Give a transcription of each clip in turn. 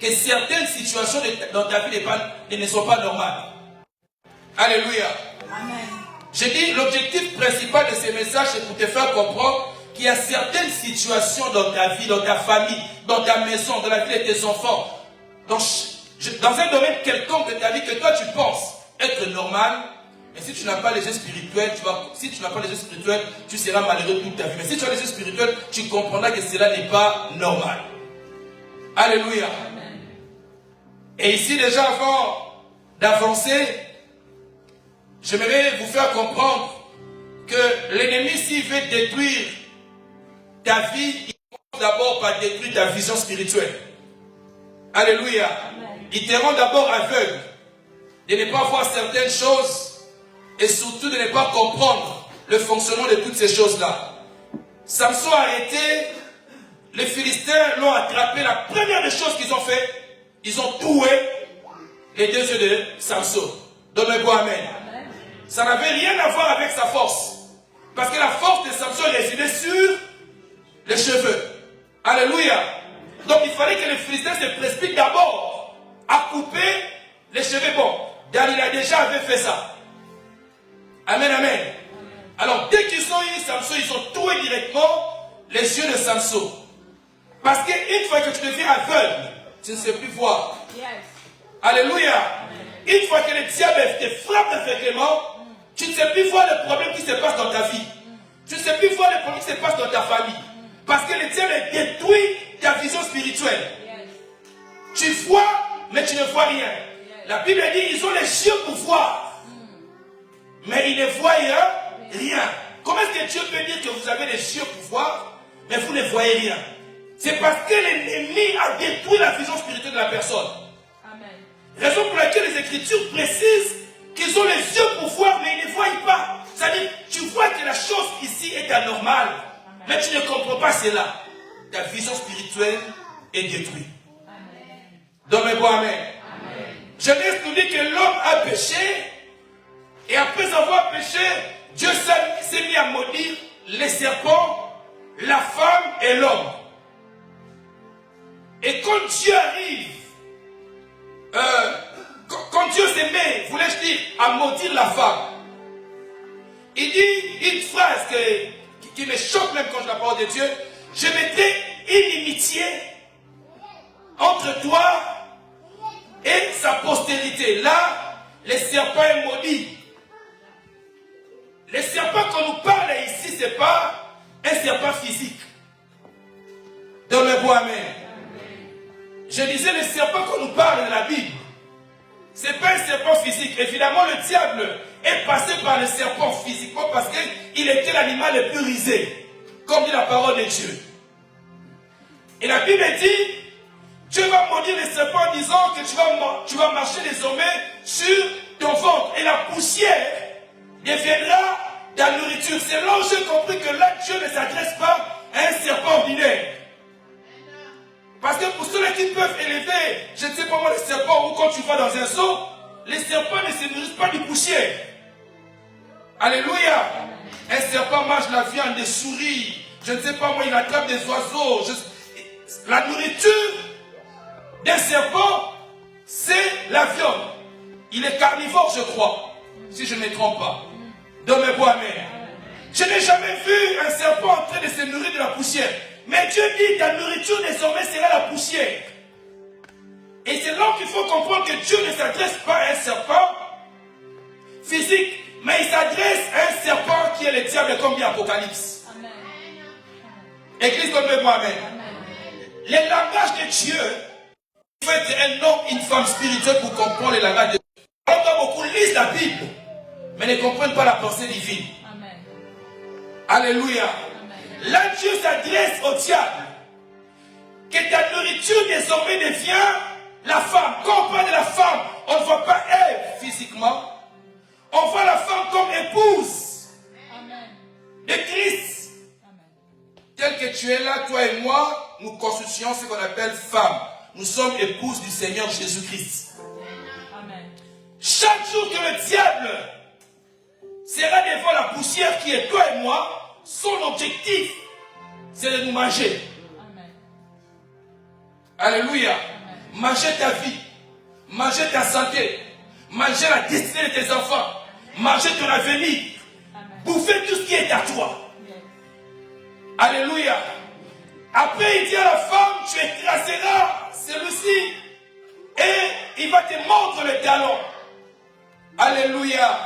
que certaines situations dans ta vie ne sont pas normales. Alléluia. Amen. Je dis, l'objectif principal de ces messages, c'est pour te faire comprendre qu'il y a certaines situations dans ta vie, dans ta famille, dans ta maison, dans la vie de tes enfants, dans un domaine quelconque de ta vie que toi tu penses être normal. Mais si tu n'as pas les yeux spirituels, tu seras malheureux toute ta vie. Mais si tu as les yeux spirituels, tu comprendras que cela n'est pas normal. Alléluia. Amen. Et ici déjà, avant d'avancer, j'aimerais vous faire comprendre que l'ennemi, s'il veut détruire ta vie, il commence d'abord par détruire ta vision spirituelle. Alléluia. Amen. Il te rend d'abord aveugle de ne pas voir certaines choses et surtout de ne pas comprendre le fonctionnement de toutes ces choses-là. Samson a été, les Philistins l'ont attrapé. La première des choses qu'ils ont fait, ils ont tué les 2 yeux de Samson. Donne-moi amen. Ça n'avait rien à voir avec sa force. Parce que la force de Samson résidait sur les cheveux. Alléluia. Donc il fallait que les Philistins se précipitent d'abord à couper les cheveux. Bon, Dalila déjà avait fait ça. Amen, amen. Alors dès qu'ils ont eu Samson, ils ont tué directement les yeux de Samson. Parce qu'une fois que tu deviens aveugle, tu ne sais plus voir. Yes. Alléluia. Une fois que le diable te frappe aveuglément, tu ne sais plus voir le problème qui se passe dans ta vie. Tu ne sais plus voir le problème qui se passe dans ta famille. Parce que le diable détruit ta vision spirituelle. Tu vois, mais tu ne vois rien. La Bible dit, ils ont les yeux pour voir. Mais ils ne voient rien. Comment est-ce que Dieu peut dire que vous avez les yeux pour voir, mais vous ne voyez rien? C'est parce que l'ennemi a détruit la vision spirituelle de la personne. Amen. Raison pour laquelle les Écritures précisent qu'ils ont les yeux pour voir, mais ils ne voient pas. C'est-à-dire, tu vois que la chose ici est anormale, mais tu ne comprends pas cela. Ta vision spirituelle est détruite. Donne-moi amen. Genèse nous dit que l'homme a péché, et après avoir péché, Dieu s'est mis à maudire les serpents, la femme et l'homme. Et quand Dieu arrive, quand Dieu s'est mis, voulais-je dire, à maudire la femme, il dit une phrase qui me choque même quand je la parle de Dieu: je mettrai une inimitié entre toi et sa postérité. Là, les serpents est maudit. Les serpents qu'on nous parle ici, ce n'est pas un serpent physique. Donne-moi amen. Je disais, les serpents qu'on nous parle de la Bible, ce n'est pas un serpent physique. Évidemment, le diable est passé par le serpent physiquement parce qu'il était l'animal le plus risé, comme dit la parole de Dieu. Et la Bible dit, Dieu va maudire les serpents en disant que tu vas marcher désormais sur ton ventre. Et la poussière deviendra ta nourriture. C'est là où j'ai compris que là, Dieu ne s'adresse pas à un serpent ordinaire. Parce que pour ceux qui peuvent élever, je ne sais pas moi, les serpents, ou quand tu vas dans un zoo, les serpents ne se nourrissent pas du poussière. Alléluia. Un serpent mange la viande des souris. Je ne sais pas moi, il attrape des oiseaux. La nourriture d'un serpent, c'est la viande. Il est carnivore, je crois, si je ne me trompe pas. Donne-moi amen. Je n'ai jamais vu un serpent en train de se nourrir de la poussière. Mais Dieu dit, ta nourriture désormais sera la poussière. Et c'est là qu'il faut comprendre que Dieu ne s'adresse pas à un serpent physique, mais il s'adresse à un serpent qui est le diable, comme dit Apocalypse. Amen. Église, donne-moi amen. Le langage de Dieu, il faut être un homme, une femme spirituelle pour comprendre le langage de Dieu. Quand beaucoup lisent la Bible, mais ne comprennent pas la pensée divine. Amen. Alléluia. Là, Dieu s'adresse au diable. Que ta nourriture désormais devient la femme. Quand on parle de la femme, on ne voit pas Ève physiquement. On voit la femme comme épouse. Amen. De Christ. Amen. Tel que tu es là, toi et moi, nous constituons ce qu'on appelle femme. Nous sommes épouses du Seigneur Jésus-Christ. Amen. Chaque jour que le diable sera devant la poussière qui est toi et moi, son objectif, c'est de nous manger. Amen. Alléluia. Amen. manger ta vie, manger ta santé, manger la destinée de tes enfants, manger ton avenir, bouffer tout ce qui est à toi. Alléluia. Après, il dit à la femme, tu écraseras celui-ci et il va te mordre le talon. Alléluia.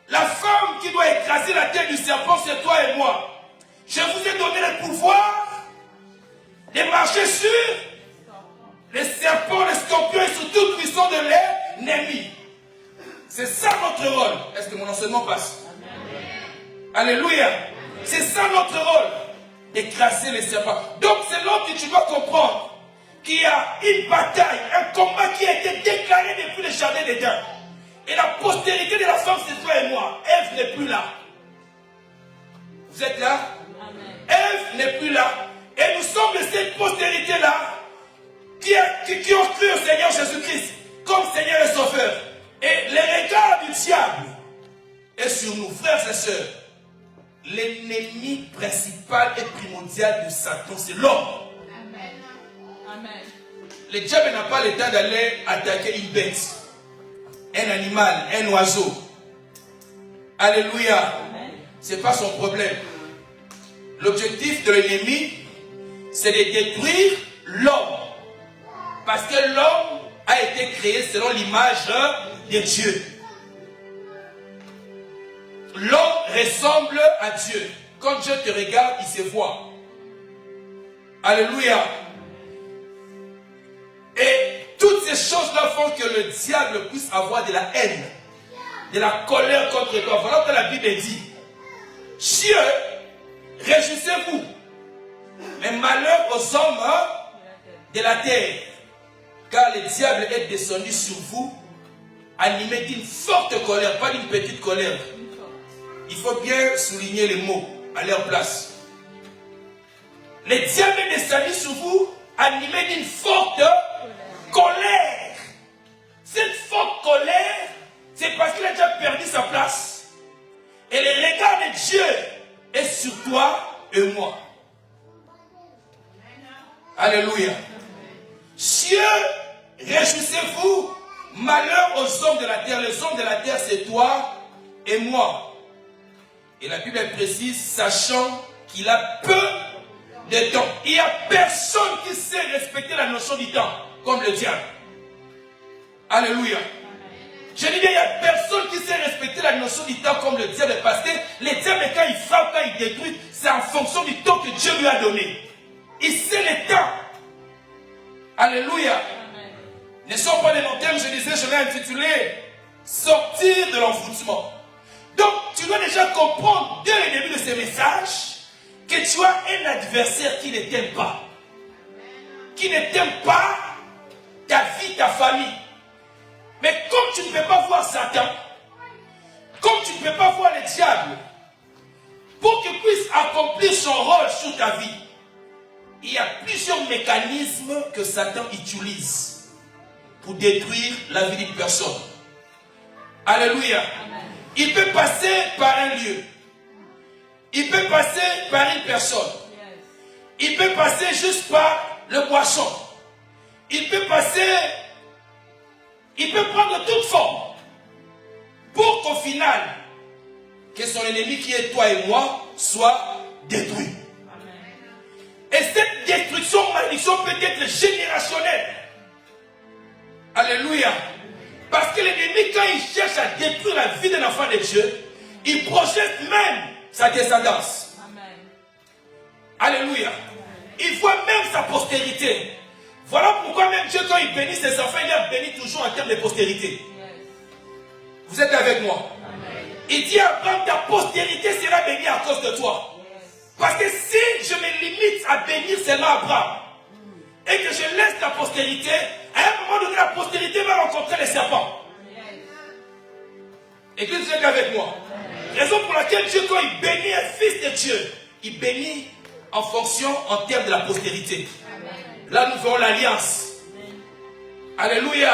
La femme qui doit écraser la tête du serpent, c'est toi et moi. Je vous ai donné le pouvoir de marcher sur les serpents, les scorpions et sur toute puissance de l'ennemi. C'est ça notre rôle. Est-ce que mon enseignement passe? Alléluia. C'est ça notre rôle. Écraser les serpents. Donc c'est là que tu dois comprendre qu'il y a une bataille, un combat qui a été déclaré depuis le jardin d'Éden. Et la postérité de la femme, c'est toi et moi. Ève n'est plus là. Vous êtes là? Ève n'est plus là. Et nous sommes de cette postérité-là qui ont cru au Seigneur Jésus-Christ comme Seigneur et Sauveur. Et les regards du diable est sur nous, frères et sœurs. L'ennemi principal et primordial de Satan, c'est l'homme. Amen. Le diable n'a pas le temps d'aller attaquer une bête, un animal, un oiseau. Alléluia. Ce n'est pas son problème. L'objectif de l'ennemi, c'est de détruire l'homme. Parce que l'homme a été créé selon l'image de Dieu. L'homme ressemble à Dieu. Quand Dieu te regarde, il se voit. Alléluia. Et toutes ces choses-là font que le diable puisse avoir de la haine, de la colère contre toi. Voilà ce que la Bible dit. Cieux, réjouissez-vous. Mais malheur aux hommes de la terre. Car le diable est descendu sur vous, animé d'une forte colère, pas d'une petite colère. Il faut bien souligner les mots à leur place. Le diable est descendu sur vous, animé d'une forte colère. Cette forte colère, c'est parce qu'il a déjà perdu sa place. Et le regard de Dieu est sur toi et moi. Alléluia. Cieux, réjouissez-vous, malheur aux hommes de la terre. Les hommes de la terre, c'est toi et moi. Et la Bible précise, sachant qu'il a peu de temps. Il n'y a personne qui sait respecter la notion du temps, comme le diable. Alléluia. Je dis bien, il n'y a personne qui sait respecter la notion du temps comme le diable, parce que le diable, quand il frappe, quand il détruit, c'est en fonction du temps que Dieu lui a donné. Il sait le temps. Alléluia. Ne sont pas les noms thèmes, je disais, je l'ai intitulé Sortir de l'envoûtement. Donc, tu dois déjà comprendre dès le début de ce message que tu as un adversaire qui ne t'aime pas. Qui ne t'aime pas ta vie, ta famille. Mais comme tu ne peux pas voir Satan, comme tu ne peux pas voir le diable, pour qu'il puisse accomplir son rôle sur ta vie, il y a plusieurs mécanismes que Satan utilise pour détruire la vie d'une personne. Alléluia. Il peut passer par un lieu. Il peut passer par une personne. Il peut passer juste par le poisson. Il peut passer... Il peut prendre toute forme. Pour qu'au final, que son ennemi qui est toi et moi soit détruit. Et cette destruction, malédiction peut être générationnelle. Alléluia. Parce que l'ennemi, quand il cherche à détruire la vie d'un enfant de Dieu, il projette même sa descendance. Amen. Alléluia. Il voit même sa postérité. Voilà pourquoi même Dieu, quand il bénit ses enfants, il les bénit toujours en termes de postérité. Yes. Vous êtes avec moi? Amen. Il dit à Abraham, ta postérité sera bénie à cause de toi. Yes. Parce que si je me limite à bénir seulement Abraham, et que je laisse ta postérité, à un moment donné, la postérité va rencontrer les serpents. Et que vous êtes avec moi? Raison pour laquelle Dieu, quand il bénit un fils de Dieu, il bénit en fonction, en termes de la postérité. Là, nous verrons l'alliance. Alléluia.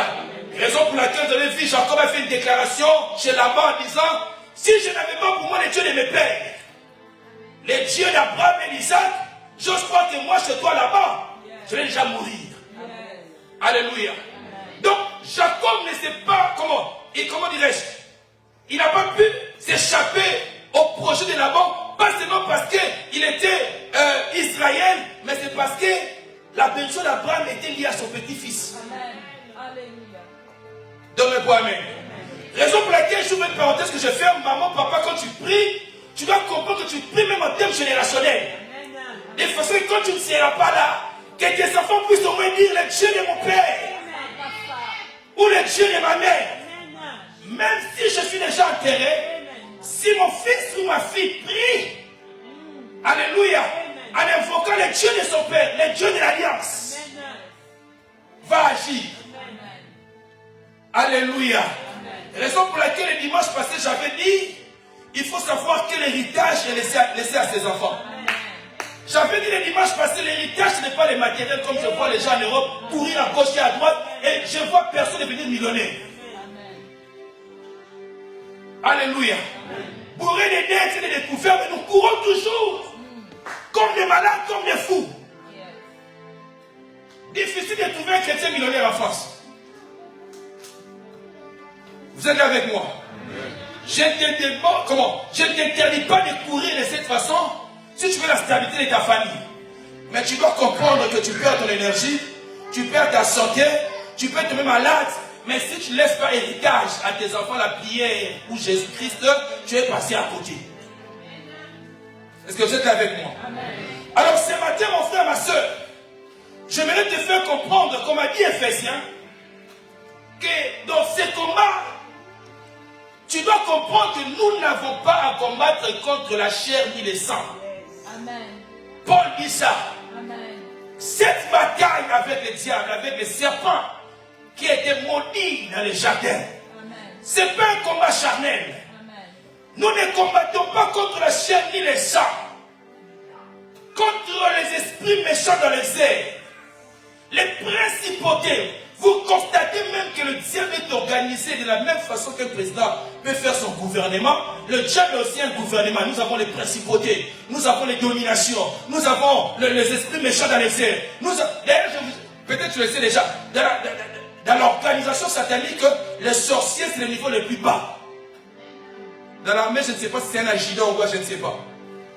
Raison pour laquelle vous avez vu, Jacob a fait une déclaration chez Laban en disant, si je n'avais pas pour moi les dieux de mes pères, les dieux d'Abraham et d'Isaac, j'ose croire que moi, chez toi là-bas, je vais déjà mourir. Alléluia. Donc, Jacob ne sait pas comment dirais-je, il n'a pas pu s'échapper au projet de Laban, pas seulement parce qu'il était Israël, mais c'est parce que la bénédiction d'Abraham était liée à son petit-fils. Amen. Alléluia. Donne-moi amen. Raison pour laquelle je ouvre une parenthèse que je fais, maman, papa, quand tu pries, tu dois comprendre que tu pries même en termes générationnels. De façon que quand tu ne seras pas là, que tes enfants puissent au moins dire le Dieu de mon père ou le Dieu de ma mère. Même si je suis déjà enterré, si mon fils ou ma fille prie, alléluia, en invoquant le Dieu de son père, le Dieu de l'alliance, va agir. Alléluia. Raison pour laquelle le dimanche passé j'avais dit, il faut savoir quel héritage est laissé à ses enfants. J'avais dit le dimanche passé, l'héritage ce n'est pas les matériels comme je vois les gens en Europe courir à gauche et à droite et je vois personne devenir millionnaire. Alléluia. Bourré des dettes et des découvertes, mais nous courons toujours comme des malades, comme des fous. Difficile de trouver un chrétien millionnaire en France. Vous êtes avec moi? Je ne t'interdis pas de courir de cette façon si tu veux la stabilité de ta famille. Mais tu dois comprendre que tu perds ton énergie, tu perds ta santé, tu peux tomber malade. Mais si tu ne laisses pas héritage à tes enfants la prière ou Jésus-Christ, tu es passé à côté. Est-ce que vous êtes avec moi? Amen. Alors ce matin, mon frère, ma soeur, j'aimerais te faire comprendre, comme a dit Éphésiens, que dans ces combats, tu dois comprendre que nous n'avons pas à combattre contre la chair ni le sang. Amen. Paul dit ça. Amen. Cette bataille avec le diable, avec les serpents, qui étaient maudits dans les jardins, ce n'est pas un combat charnel. Amen. Nous ne combattons pas contre la chair ni le sang, contre les esprits méchants dans les airs, les principautés. Vous constatez même que le diable est organisé de la même façon que le président peut faire son gouvernement. Le diable a aussi un gouvernement. Nous avons les principautés, nous avons les dominations, nous avons les esprits méchants dans les airs. D'ailleurs, peut-être tu le sais déjà, dans l'organisation satanique, les sorciers c'est le niveau le plus bas. Dans l'armée, je ne sais pas si c'est un adjudant ou quoi, je ne sais pas.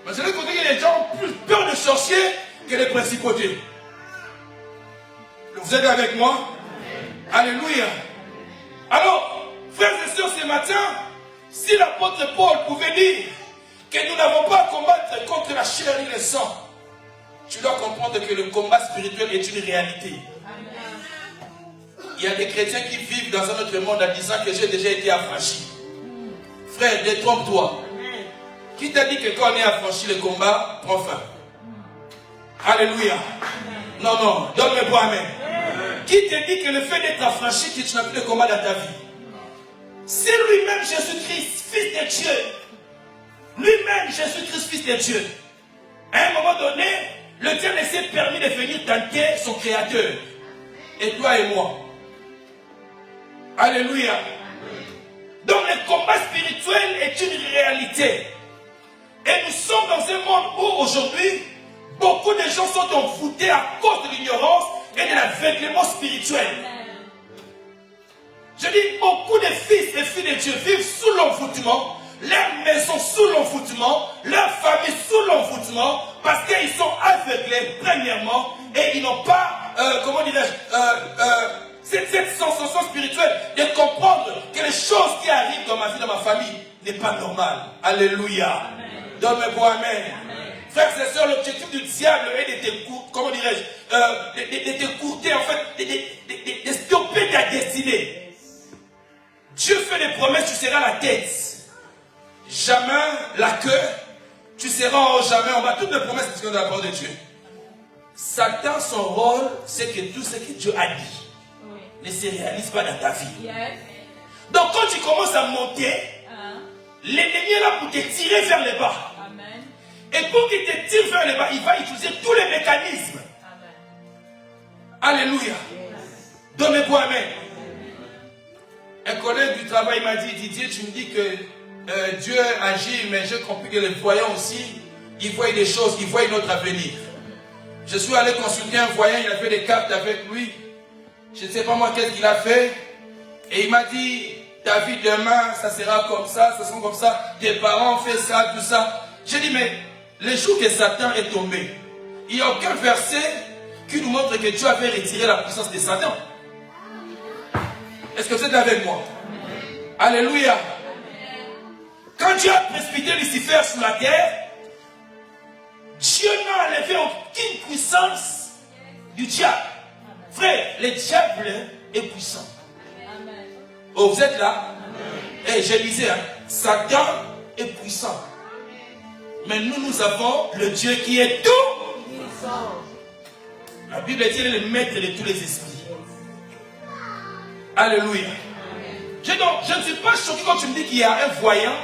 Mais je vais dire que les gens ont plus peur des sorciers que des principautés. Vous êtes avec moi? Alléluia. Alors, frères et sœurs, ce matin, si l'apôtre Paul pouvait dire que nous n'avons pas à combattre contre la chair et le sang, tu dois comprendre que le combat spirituel est une réalité. Il y a des chrétiens qui vivent dans un autre monde en disant que j'ai déjà été affranchi. Frère, détrompe-toi. Qui t'a dit que quand on est affranchi, le combat prend fin? Alléluia. Non, non, donne-moi amen. Qui te dit que le fait d'être affranchi, que tu n'as plus de combat dans ta vie? C'est lui-même Jésus-Christ, Fils de Dieu. Lui-même Jésus-Christ, Fils de Dieu. À un moment donné, le diable s'est permis de venir tenter son Créateur. Et toi et moi. Alléluia. Donc le combat spirituel est une réalité. Et nous sommes dans un monde où aujourd'hui, beaucoup de gens sont envoûtés à cause de l'ignorance et de l'aveuglement spirituel. Je dis, beaucoup de fils et filles de Dieu vivent sous l'envoûtement, leur maison sous l'envoûtement, leur famille sous l'envoûtement, parce qu'ils sont aveuglés, premièrement, et ils n'ont pas, cette sensation spirituelle de comprendre que les choses qui arrivent dans ma vie, dans ma famille, n'est pas normales. Alléluia. Donne-moi amen. Frères et sœurs, l'objectif du diable est de te courter, en fait, de stopper ta destinée. Dieu fait des promesses, tu seras la tête, jamais la queue, tu seras en haut, jamais en bas. Toutes les promesses qui sont dans la parole de Dieu. Satan, son rôle, c'est que tout ce que Dieu a dit ne se réalise pas dans ta vie. Donc quand tu commences à monter, l'ennemi est là pour te tirer vers le bas. Et pour qu'il te tire vers le bas, il va utiliser tous les mécanismes. Alléluia. Donne-moi amen. Un collègue du travail m'a dit, Didier, tu me dis que Dieu agit, mais j'ai compris que les voyants aussi, ils voient des choses, ils voient notre avenir. Je suis allé consulter un voyant, il a fait des cartes avec lui. Je ne sais pas moi qu'est-ce qu'il a fait. Et il m'a dit, ta vie demain, ça sera comme ça sera comme ça. Tes parents ont fait ça, tout ça. J'ai dit, mais le jour que Satan est tombé, il n'y a aucun verset qui nous montre que Dieu avait retiré la puissance de Satan. Est-ce que vous êtes avec moi? Alléluia. Quand Dieu a précipité Lucifer sur la terre, Dieu n'a enlevé aucune puissance du diable. Frère, le diable est puissant. Oh, vous êtes là? Et je disais, hein, Satan est puissant. Mais nous avons le Dieu qui est tout puissant. La Bible dit le maître de tous les esprits. Alléluia. Je ne suis pas choqué quand tu me dis qu'il y a un voyant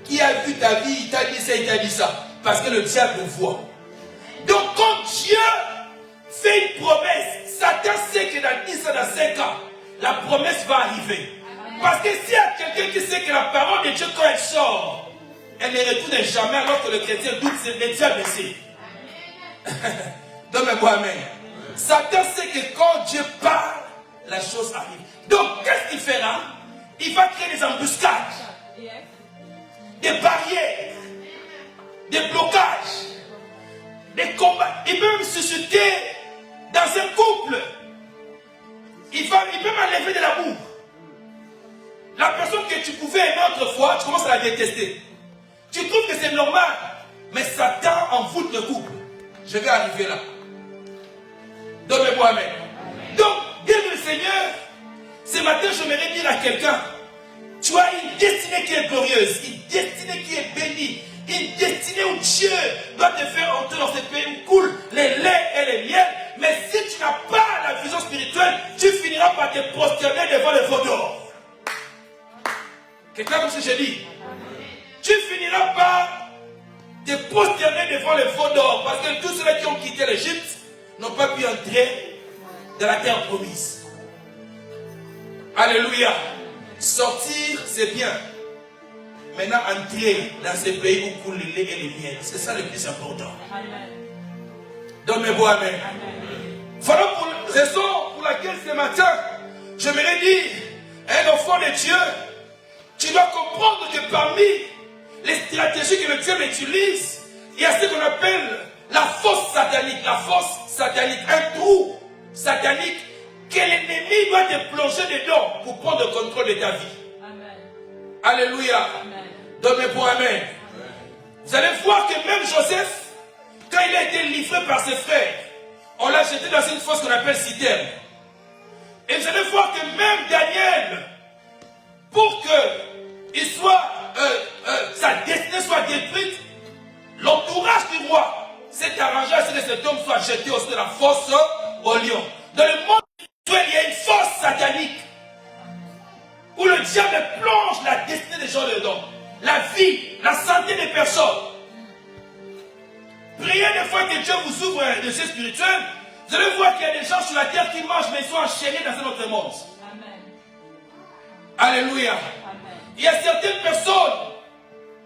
qui a vu ta vie, il t'a dit ça, il t'a dit ça. Parce que le diable voit. Donc quand Dieu fait une promesse, Satan sait que dans 10 ans, dans 5 ans, la promesse va arriver. Parce que s'il y a quelqu'un qui sait que la parole de Dieu, quand elle sort, elle ne retourne jamais, alors que le chrétien doute, c'est le diable sait. Donne-moi amen. Satan sait que quand Dieu parle, la chose arrive. Donc, qu'est-ce qu'il fera? Il va créer des embuscades, des barrières, des blocages, des combats. Il peut même susciter dans un couple. Il peut m'enlever de l'amour. La personne que tu pouvais aimer autrefois, tu commences à la détester. Tu trouves que c'est normal. Mais Satan envoûte le couple. Je vais arriver là. Donne-moi amen. Donc, bien le Seigneur, ce matin, je voudrais dire à quelqu'un, tu as une destinée qui est glorieuse, une destinée qui est bénie, une destinée où Dieu doit te faire entrer dans ce pays où coulent les laits et les miels. Mais si tu n'as pas la vision spirituelle, tu finiras par te prosterner devant le veau d'or. Quelqu'un comme ce que j'ai dit. Tu finiras par te prosterner devant le veau d'or. Parce que tous ceux qui ont quitté l'Égypte n'ont pas pu entrer dans la terre promise. Alléluia. Sortir, c'est bien. Maintenant, entrer dans ces pays où coulent les laits et les miels. C'est ça le plus important. Donne-moi amen. Voilà pour la raison pour laquelle ce matin, je me dire, un enfant de Dieu, tu dois comprendre que parmi les stratégies que le diable utilise, il y a ce qu'on appelle la force satanique. La force satanique, un trou satanique que l'ennemi doit te plonger dedans pour prendre le contrôle de ta vie. Amen. Alléluia. Donne-moi amen. Amen. Vous allez voir que même Joseph, quand il a été livré par ses frères, on l'a jeté dans une fosse qu'on appelle citerne. Et vous allez voir que même Daniel, pour que sa destinée soit détruite, l'entourage du roi s'est arrangé à ce que cet homme soit jeté au sein de la fosse au lion. Dans le monde spirituel, il y a une force satanique où le diable plonge la destinée des gens dedans, la vie, la santé des personnes. Priez des fois que Dieu vous ouvre des cieux spirituels. Vous allez voir qu'il y a des gens sur la terre qui mangent, mais ils sont enchaînés dans un autre monde. Amen. Alléluia. Amen. Il y a certaines personnes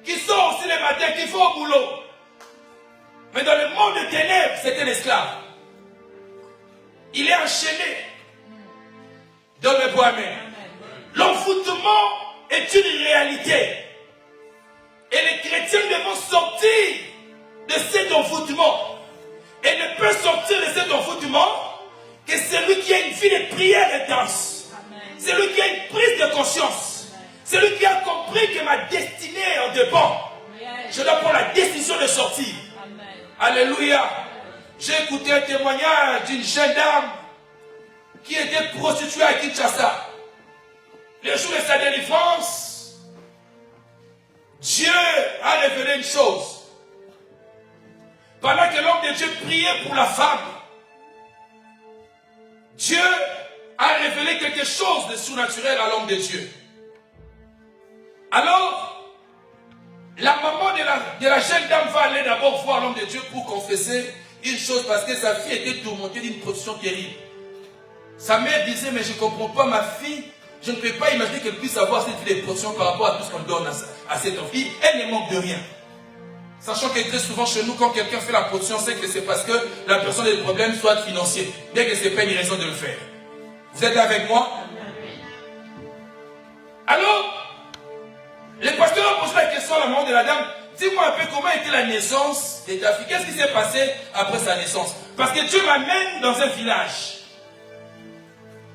qui sortent aussi le matin, qui font au boulot. Mais dans le monde des ténèbres, c'est un esclave. Il est enchaîné. Donne-moi amen. L'envoûtement est une réalité. Et les chrétiens devront sortir de cet envoûtement. Et ne peut sortir de cet envoûtement que celui qui a une vie de prière intense. Celui qui a une prise de conscience. Celui qui a compris que ma destinée en dépend. Je dois prendre la décision de sortir. Amen. Alléluia. J'ai écouté un témoignage d'une jeune dame qui était prostituée à Kinshasa. Le jour de sa délivrance, Dieu a révélé une chose. Pendant que l'homme de Dieu priait pour la femme, Dieu a révélé quelque chose de surnaturel à l'homme de Dieu. Alors, la maman de la jeune dame va aller d'abord voir l'homme de Dieu pour confesser une chose parce que sa fille était tourmentée d'une prostitution terrible. Sa mère disait, mais je ne comprends pas ma fille, je ne peux pas imaginer qu'elle puisse avoir cette vie de prostitution par rapport à tout ce qu'on donne à cette fille. Elle ne manque de rien. Sachant que très souvent chez nous, quand quelqu'un fait la prostitution, c'est que c'est parce que la personne a des problèmes, soit financiers, bien que ce n'est pas une raison de le faire. Vous êtes avec moi? Alors, le pasteur a posé la question à la maman de la dame. Dis-moi un peu comment était la naissance de ta fille. Qu'est-ce qui s'est passé après sa naissance? Parce que Dieu m'amène dans un village.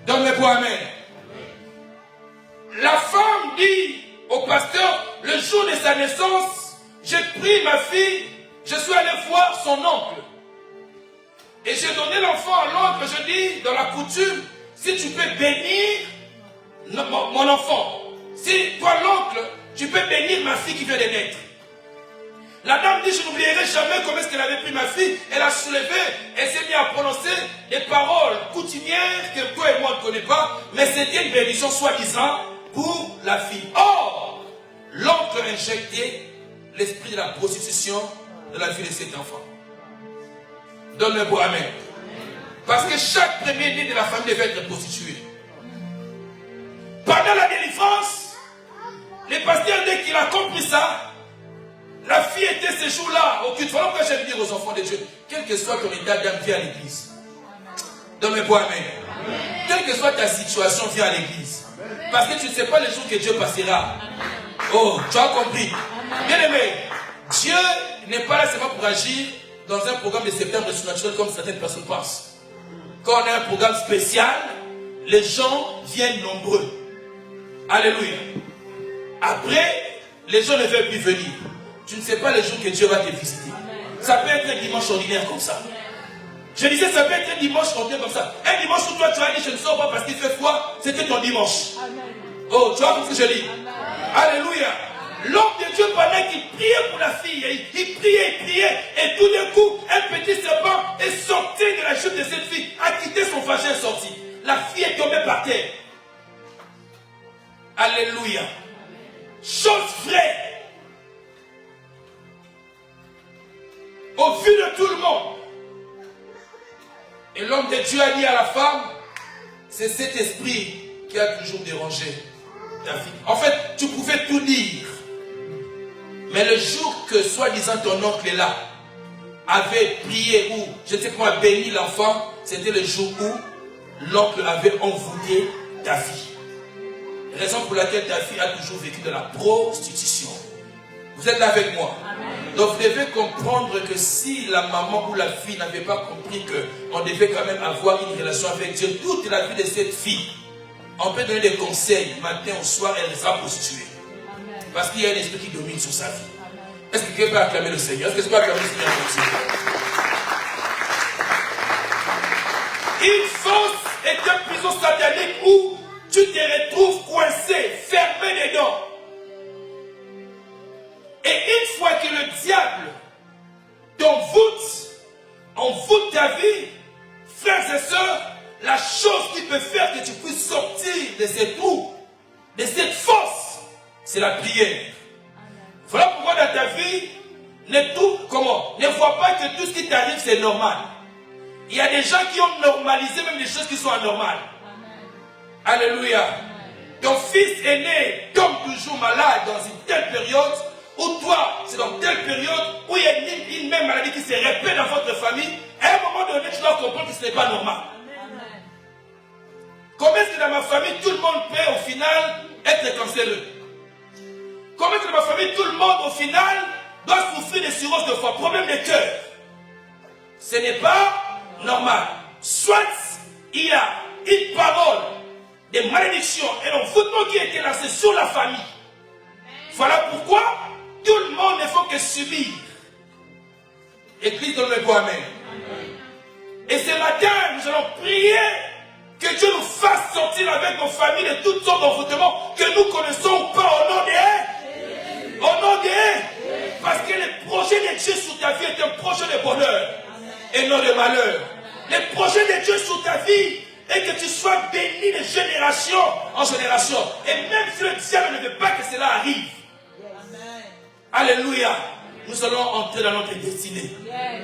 Donne-moi amen. La femme dit au pasteur, le jour de sa naissance, j'ai pris ma fille, je suis allé voir son oncle. Et j'ai donné l'enfant à l'oncle, je dis, dans la coutume, si tu peux bénir mon enfant, si toi l'oncle, tu peux bénir ma fille qui vient de naître. La dame dit, je n'oublierai jamais comment est-ce qu'elle avait pris ma fille, elle a soulevé, elle s'est mise à prononcer des paroles coutumières que toi et moi ne connaissons pas, mais c'était une bénédiction soi-disant pour la fille. Or, l'oncle a injecté l'esprit de la prostitution de la vie de cet enfant. Donne-le pour amen. Parce que chaque premier-né de la famille devait être prostitué. Pendant la délivrance, le pasteur, dès qu'il a compris ça, la fille était ce jour-là au culte. Voilà pourquoi j'aime dire aux enfants de Dieu, quel que soit ton état d'âme, viens à l'église. Donne-le pour amen. Quelle que soit ta situation, viens à l'église. Parce que tu ne sais pas le jour que Dieu passera. Oh, tu as compris. Bien aimé, Dieu n'est pas là seulement pour agir dans un programme de septembre surnaturel comme certaines personnes pensent. Quand on a un programme spécial, les gens viennent nombreux. Alléluia. Après, les gens ne veulent plus venir. Tu ne sais pas le jour que Dieu va te visiter. Ça peut être un dimanche ordinaire comme ça. Je disais, ça peut être un dimanche ordinaire comme ça. Un dimanche où toi tu as dit, je ne sors pas parce qu'il fait froid, c'était ton dimanche. Oh, tu vois comme ce que je dis. Alléluia. L'homme de Dieu, pendant qu'il priait pour la fille, il priait, et tout d'un coup, un petit serpent est sorti de la chute de cette fille, a quitté son vagin sorti. La fille est tombée par terre. Alléluia. Chose vraie. Au vu de tout le monde. Et l'homme de Dieu a dit à la femme, c'est cet esprit qui a toujours dérangé ta fille. En fait, tu pouvais tout dire. Mais le jour que, soi-disant, ton oncle est là, avait prié ou, je ne sais comment, béni l'enfant, c'était le jour où l'oncle avait envoûté ta fille. Raison pour laquelle ta fille a toujours vécu de la prostitution. Vous êtes là avec moi? Donc vous devez comprendre que si la maman ou la fille n'avait pas compris qu'on devait quand même avoir une relation avec Dieu, toute la vie de cette fille, on peut donner des conseils, matin au soir, elle sera prostituée. Parce qu'il y a un esprit qui domine sur sa vie. Est-ce que quelqu'un peut acclamer le Seigneur? Est-ce que tu peux acclamer le Seigneur comme ça? Une fosse est une prison satanique où tu te retrouves coincé, fermé dedans. Et une fois que le diable envoûte ta vie, frères et sœurs, la chose qui peut faire que tu puisses sortir de ces trous, de cette fosse, c'est la prière. Voilà pourquoi dans ta vie, ne vois pas que tout ce qui t'arrive c'est normal. Il y a des gens qui ont normalisé même des choses qui sont anormales. Alléluia. Ton fils aîné tombe toujours malade dans une telle période, ou toi, c'est dans telle période où il y a une même maladie qui se répète dans votre famille. À un moment donné, tu dois comprendre que ce n'est pas normal. Comment est-ce que dans ma famille, tout le monde peut au final être cancéreux? Comment est-ce que dans ma famille, tout le monde au final doit souffrir de cirrhose de foie, problème de cœur? Ce n'est pas normal. Soit il y a une parole de malédiction et l'envoûtement qui a été lancé sur la famille. Voilà pourquoi tout le monde ne faut que subir. Église, donne-le pour amen. Et ce matin, nous allons prier que Dieu nous fasse sortir avec nos familles de toutes sortes d'envoûtements que nous connaissons pas au nom de Au nom de Parce que le projet de Dieu sur ta vie est un projet de bonheur et non de malheur. Le projet de Dieu sur ta vie est que tu sois béni de génération en génération. Et même si le diable ne veut pas que cela arrive. Alléluia. Nous allons entrer dans notre destinée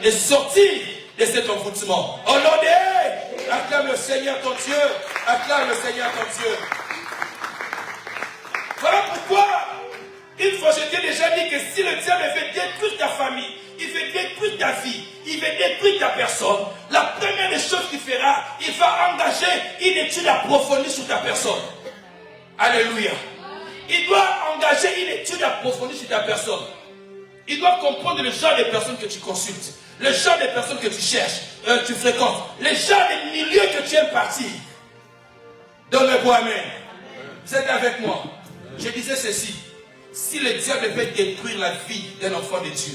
et sortir de cet envoûtement. Au nom de acclame le Seigneur ton Dieu. Acclame le Seigneur ton Dieu. Voilà pourquoi, une fois je t'ai déjà dit que si le diable veut détruire ta famille, il veut détruire ta vie, il veut détruire ta personne, la première des choses qu'il fera, il va engager une étude approfondie sur ta personne. Alléluia. Il doit engager une étude approfondie sur ta personne. Il doit comprendre le genre de personnes que tu consultes, le genre de personnes que tu cherches, tu fréquentes, le genre de milieu que tu aimes partir. Donne-moi amen. Vous êtes avec moi. Je disais ceci. Si le diable veut détruire la vie d'un enfant de Dieu,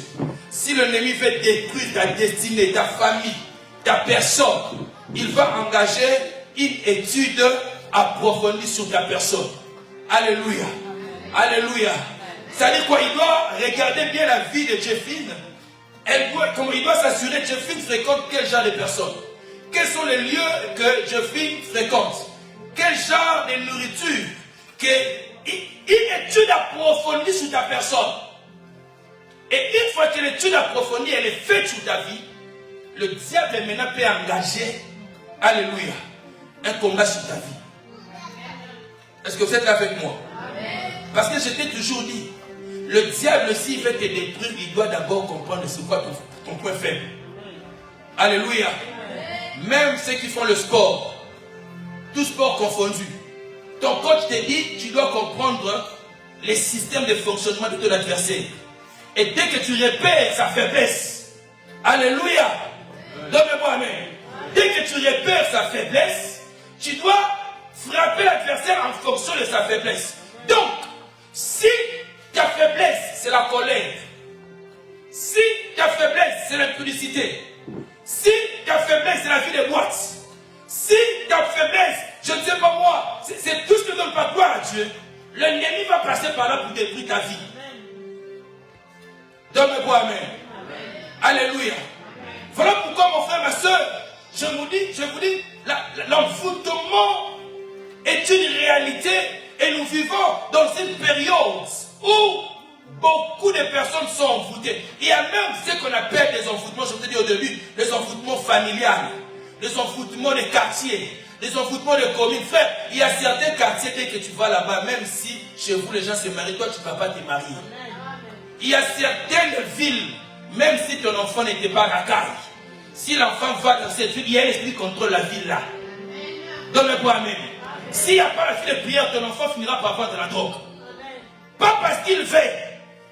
si l'ennemi veut détruire ta destinée, ta famille, ta personne, il va engager une étude approfondie sur ta personne. Alléluia. Alléluia. C'est-à-dire quoi? Il doit regarder bien la vie de Jéphine. Il doit s'assurer que Jéphine fréquente quel genre de personnes. Quels sont les lieux que Jéphine fréquente? Quel genre de nourriture? Une étude approfondie sur ta personne. Et une fois que l'étude approfondie elle est faite sur ta vie, le diable maintenant peut engager, alléluia, un combat sur ta vie. Est-ce que vous êtes avec moi? Parce que je t'ai toujours dit, le diable s'il veut te détruire, il doit d'abord comprendre c'est quoi ton point faible. Alléluia. Même ceux qui font le sport, tout sport confondu, ton coach te dit, tu dois comprendre les systèmes de fonctionnement de ton adversaire. Et dès que tu repères sa faiblesse, alléluia, donne-moi amen. Dès que tu repères sa faiblesse, tu dois frapper l'adversaire en fonction de sa faiblesse. Donc, si ta faiblesse, c'est la colère, si ta faiblesse, c'est l'impudicité, si ta faiblesse, c'est la vie de boîte, si ta faiblesse, je ne sais pas moi, c'est tout ce que ne donne pas gloire à Dieu, l'ennemi va passer par là pour détruire ta vie. Donne-moi amen. Alléluia. Voilà pourquoi mon frère, ma soeur, je vous dis, l'envoûtement est une réalité et nous vivons dans une période où beaucoup de personnes sont envoûtées. Il y a même ce qu'on appelle des envoûtements, je vous ai dit au début, les envoûtements familiales, les envoûtements des quartiers, les envoûtements de communes. Frère, il y a certains quartiers, dès que tu vas là-bas, même si chez vous les gens se marient, toi tu ne vas pas te marier. Il y a certaines villes, même si ton enfant n'était pas à la caille, si l'enfant va dans cette ville, il y a un esprit qui contrôle la ville là. Donne-moi amen. S'il n'y a pas la file de prière, ton enfant finira par vendre de la drogue. Pas parce qu'il veut,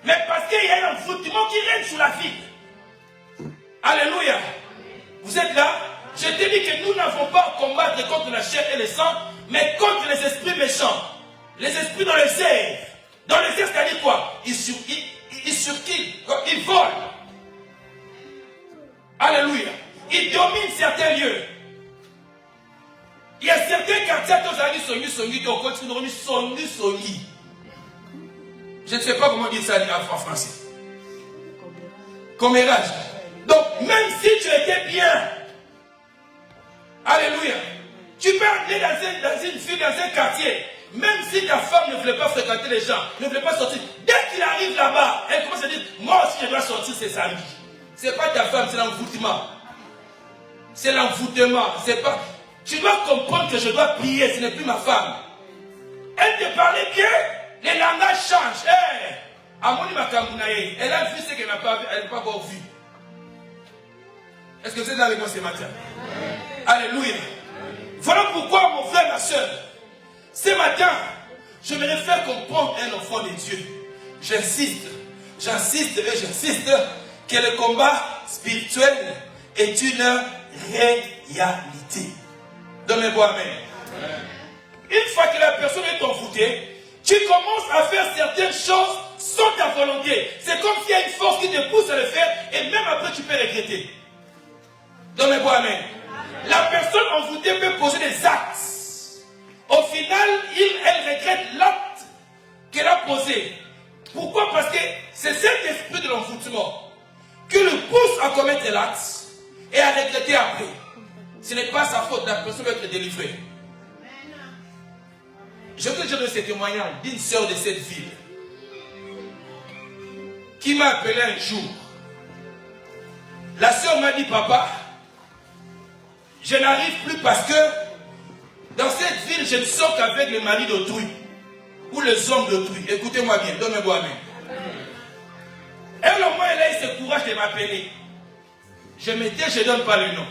mais parce qu'il y a un envoûtement qui règne sur la ville. Alléluia. Vous êtes là? Je te dis que nous n'avons pas à combattre contre la chair et le sang, mais contre les esprits méchants. Les esprits dans les airs. Dans les airs, c'est-à-dire quoi? Ils surquillent, ils volent. Alléluia. Ils dominent certains lieux. Il y a certains quartiers qui sont songi. Je ne sais pas comment dire ça en français. Commérage. Donc, même si tu étais bien, alléluia, tu peux aller dans une ville, dans un quartier, même si ta femme ne voulait pas fréquenter les gens, ne voulait pas sortir, dès qu'il arrive là-bas, elle commence à dire, moi aussi je dois sortir, c'est samedi. Ce n'est pas ta femme, c'est l'envoûtement. C'est l'envoûtement. C'est pas... Tu dois comprendre que je dois prier, ce n'est plus ma femme. Elle te parlait bien, les langages changent. Elle a vu ce qu'elle n'a pas encore vu. Est-ce que vous êtes avec moi ce matin? Alléluia. Voilà pourquoi, mon frère, ma soeur, ce matin, je me faire comprendre un enfant de Dieu. J'insiste et j'insiste que le combat spirituel est une réalité. Donne-moi amen. Une fois que la personne est envoûtée, tu commences à faire certaines choses sans ta volonté. C'est comme s'il y a une force qui te pousse à le faire et même après tu peux regretter. Donne-moi amen. La personne envoûtée peut poser des actes. Au final, elle regrette l'acte qu'elle a posé. Pourquoi? Parce que c'est cet esprit de l'envoûtement qui le pousse à commettre l'acte et à regretter après. Ce n'est pas sa faute, la personne va être délivrée. Je peux dire de ce témoignage d'une sœur de cette ville qui m'a appelé un jour. La sœur m'a dit, papa, je n'arrive plus parce que dans cette ville, je ne sors qu'avec les maris d'autrui ou les hommes d'autrui. Écoutez-moi bien, donnez-moi amen. Et au moins, elle a eu ce courage de m'appeler. Je mettais, je ne donne pas le nom.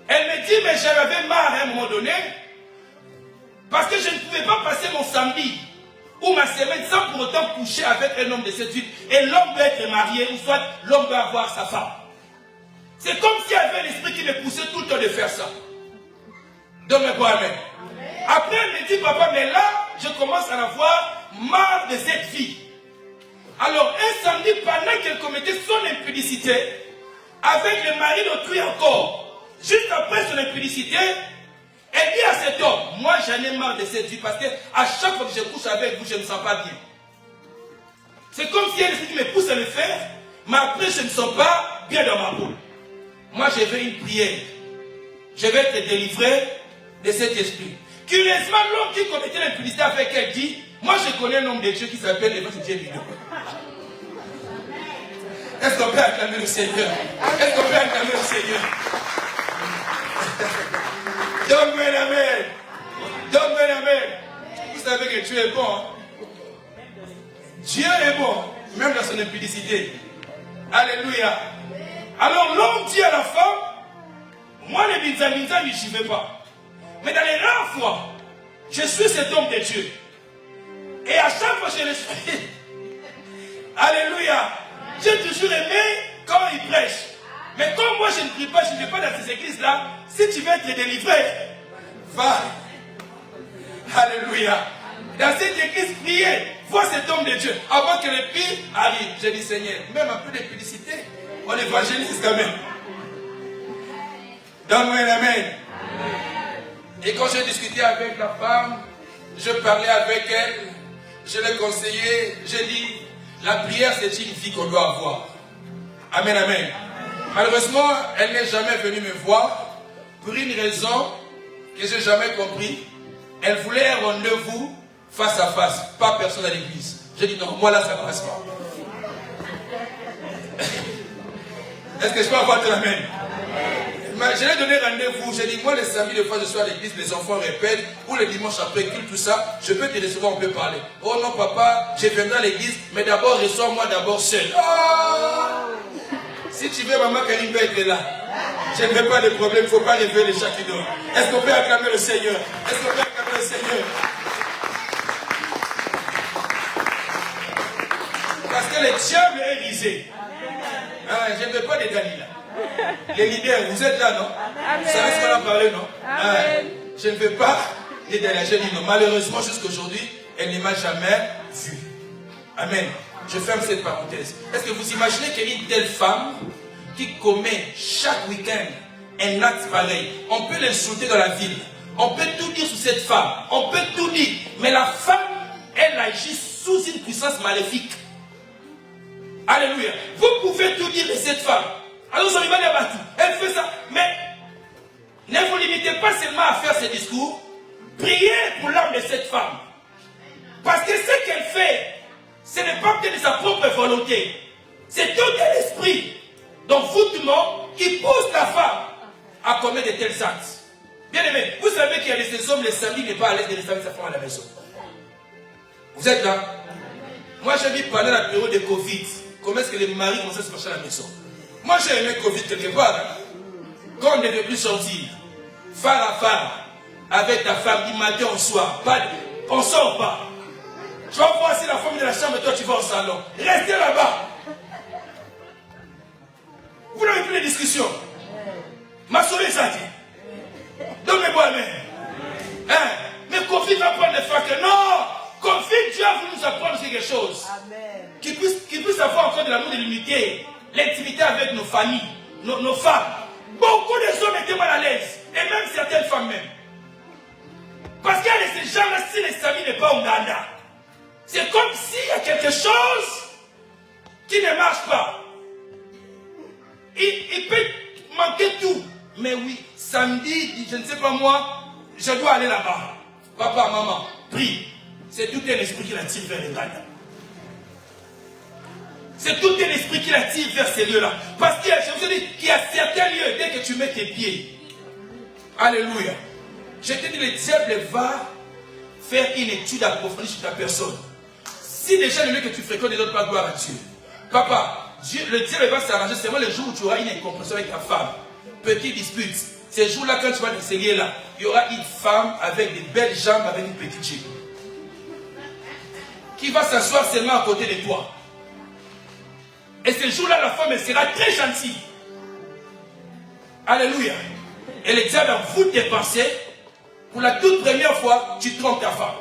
Elle me dit, mais j'en avais marre à un moment donné, parce que je ne pouvais pas passer mon samedi ou ma semaine sans pour autant coucher avec un homme de cette ville. Et l'homme doit être marié, ou soit l'homme doit avoir sa femme. C'est comme s'il y avait l'esprit qui me poussait tout le temps de faire ça. Donne-moi quoi, amen. Après, elle me dit, papa, mais là, je commence à en avoir marre de cette fille. Alors, un samedi, pendant qu'elle commettait son impudicité, avec le mari d'autrui encore, juste après son impudicité, elle dit à cet homme, moi j'en ai marre de cette vie parce que à chaque fois que je couche avec vous, je ne me sens pas bien. C'est comme si elle me pousse à le faire, mais après je ne me sens pas bien dans ma peau. Moi je veux une prière. Je vais être délivré de cet esprit. Curieusement, l'homme qui commettait l'impudicité avec elle dit, moi je connais un homme de Dieu qui s'appelle Évangile Bido. Est-ce qu'on peut acclamer le Seigneur? Est-ce qu'on peut acclamer le Seigneur? Donne-moi un amen. Donne-moi un amen. Vous savez que Dieu est bon. Hein? Dieu est bon, même dans son impudicité. Alléluia. Alors l'homme dit à la femme, moi les binzami, je n'y vais pas. Mais dans les rares fois, je suis cet homme de Dieu. Et à chaque fois je le suis. Alléluia. J'ai toujours aimé quand il prêche. Mais comme moi je ne prie pas, je ne vais pas dans ces églises-là, si tu veux être délivré, va. Alléluia. Dans cette église, priez. Vois cet homme de Dieu. Avant que le pire arrive. Je dis Seigneur, même un peu de publicité, on évangélise quand même. Donne-moi un amen. Et quand j'ai discuté avec la femme, je parlais avec elle, je l'ai conseillé, j'ai dit, la prière c'est une vie qu'on doit avoir. Amen, amen. Malheureusement, elle n'est jamais venue me voir pour une raison que je n'ai jamais compris. Elle voulait un rendez-vous face à face, pas personne à l'église. J'ai dit non, moi là ça ne passe pas. Est-ce que je peux avoir ton amen? Je lui ai donné rendez-vous, j'ai dit moi les samedis des fois je suis à l'église, les enfants répètent, ou le dimanche après culte, tout ça, je peux te recevoir, on peut parler. Oh non papa, je viendrai à l'église, mais d'abord reçois-moi d'abord seul. Oh! Si tu veux, maman Karim va être là. Je ne veux pas de problème, il ne faut pas réveiller les chats qui dorment. Est-ce qu'on peut acclamer le Seigneur? Est-ce qu'on peut acclamer le Seigneur? Parce que le diable est risé. Ah, je ne veux pas de Dalila. Les leaders, vous êtes là, non? Amen. Vous savez ce qu'on a parlé, non? Ah, je ne veux pas de Dalila. Je dis non. Malheureusement, jusqu'aujourd'hui, elle ne m'a jamais vu. Amen. Je ferme cette parenthèse. Est-ce que vous imaginez qu'une telle femme qui commet chaque week-end un acte pareil, on peut l'insulter dans la ville, on peut tout dire sur cette femme, on peut tout dire, mais la femme, elle agit sous une puissance maléfique. Alléluia. Vous pouvez tout dire de cette femme. Alors, ça va battu. Elle fait ça. Mais ne vous limitez pas seulement à faire ces discours. Priez pour l'âme de cette femme. Parce que ce qu'elle fait, ce n'est pas que de sa propre volonté. C'est tout un esprit d'envoûtement qui pousse la femme à commettre de tels actes. Bien aimé, vous savez qu'il y a de ces hommes, les samedis, n'est pas à l'aise de rester avec sa femme à la maison. Vous êtes là? Moi, j'ai vu pendant la période de Covid, comment est-ce que les maris commençaient à se marcher à la maison. Moi, j'ai aimé Covid quelque part. Hein? Quand on ne devait plus sortir, phare à phare, avec ta femme, du matin au soir, on ne sort pas. Tu vas voir si la femme de la chambre et toi tu vas au salon. Restez là-bas. Vous n'avez plus de discussion. Ma soeur ça dit. Donnez-moi la main. Hein? Mais Covid va prendre des facteurs. Non! Covid, Dieu a voulu nous apprendre quelque chose. Amen. Qui puisse avoir encore de l'amour de l'unité, l'intimité avec nos familles, nos femmes. Beaucoup de hommes étaient mal à l'aise. Et même certaines femmes même. Parce qu'il y a de ces gens-là, si les amis n'est pas au Ghana. C'est comme s'il y a quelque chose qui ne marche pas. Il peut manquer tout. Mais oui, samedi, je ne sais pas moi, je dois aller là-bas. Papa, maman, prie. C'est tout un esprit qui l'attire vers les Ghana. C'est tout un esprit qui l'attire vers ces lieux-là. Parce que je vous ai dit qu'il y a certains lieux, dès que tu mets tes pieds. Alléluia. Je te dis, le diable va faire une étude approfondie sur ta personne. Si déjà le lieu que tu fréquentes ne donne pas gloire à Dieu. Papa, le diable va s'arranger seulement le jour où tu auras une incompréhension avec ta femme. Petite dispute. Ces jours-là, quand tu vas t'essayer là, il y aura une femme avec des belles jambes, avec une petite jupe, qui va s'asseoir seulement à côté de toi. Et ce jour-là, la femme, elle sera très gentille. Alléluia. Et le diable a voulu tes pensées. Pour la toute première fois, tu trompes ta femme.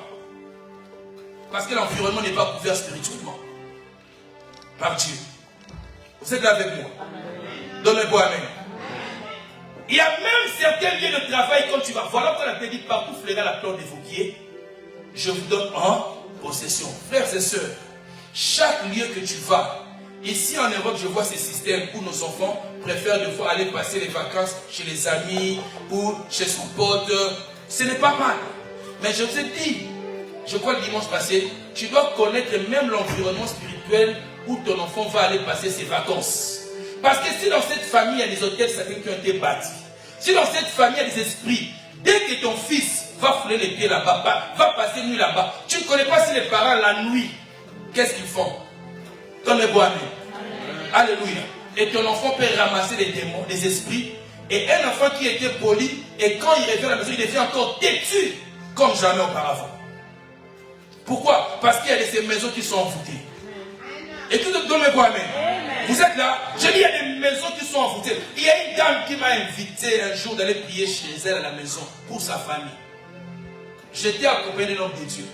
Parce que l'environnement n'est pas couvert spirituellement par Dieu. Vous êtes là avec moi? Donnez-moi amen. Il y a même certains lieux de travail quand tu vas. Voilà pourquoi la Bible dit partout fleurir la plante des fauquiers. Je vous donne en possession. Frères et sœurs, chaque lieu que tu vas, ici en Europe, je vois ces systèmes où nos enfants préfèrent des fois aller passer les vacances chez les amis ou chez son pote. Ce n'est pas mal. Mais je vous ai dit, je crois le dimanche passé, tu dois connaître même l'environnement spirituel où ton enfant va aller passer ses vacances. Parce que si dans cette famille, il y a des hôtels sacrés qui ont été bâtis, si dans cette famille, il y a des esprits, dès que ton fils va fouler les pieds là-bas, va passer nuit là-bas, tu ne connais pas si les parents la nuit, qu'est-ce qu'ils font? Donnez-moi amen. Alléluia. Et ton enfant peut ramasser des démons, des esprits. Et un enfant qui était poli, et quand il revient à la maison, il devient encore têtu comme jamais auparavant. Pourquoi? Parce qu'il y a ces maisons qui sont envoûtées. Et tout donnez-moi amen. Vous êtes là? Je dis, il y a des maisons qui sont envoûtées. Il y a une dame qui m'a invité un jour d'aller prier chez elle à la maison pour sa famille. J'étais accompagné d'un homme de Dieu.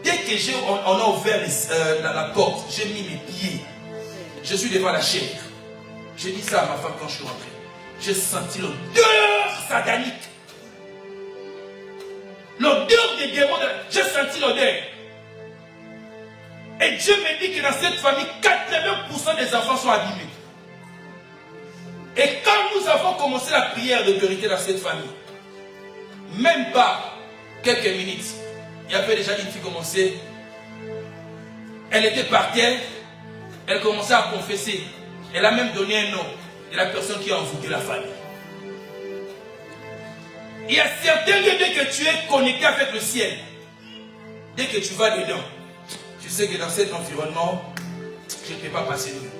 Dès que on a ouvert la porte, j'ai mis mes pieds. Je suis devant la chair. J'ai dit ça à ma femme quand je suis rentré. J'ai senti l'odeur satanique. L'odeur des démons. J'ai senti l'odeur. Et Dieu me dit que dans cette famille, 80% des enfants sont abîmés. Et quand nous avons commencé la prière de vérité dans cette famille, même pas quelques minutes, il y avait déjà une fille commencée. Elle était par terre, elle commençait à confesser. Elle a même donné un nom de la personne qui a envoûté la famille. Il y a certains lieux, dès que tu es connecté avec le ciel, dès que tu vas dedans, tu sais que dans cet environnement, je ne peux pas passer mieux.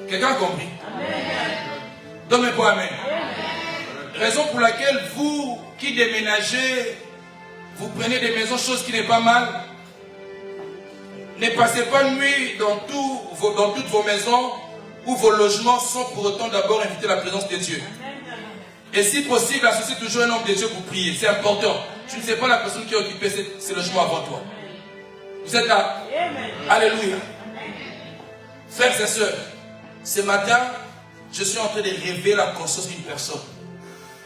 Quelqu'un a compris? Donne-moi amen. Raison pour laquelle vous qui déménagez, vous prenez des maisons, chose qui n'est pas mal. Ne passez pas nuit dans toutes vos maisons ou vos logements sans pour autant d'abord inviter la présence de Dieu. Et si possible, associez toujours un homme de Dieu pour prier. C'est important. Tu ne sais pas la personne qui a occupé ce logement avant toi. Vous êtes là? Alléluia. Frères et sœurs, ce matin, je suis en train de révéler la conscience d'une personne.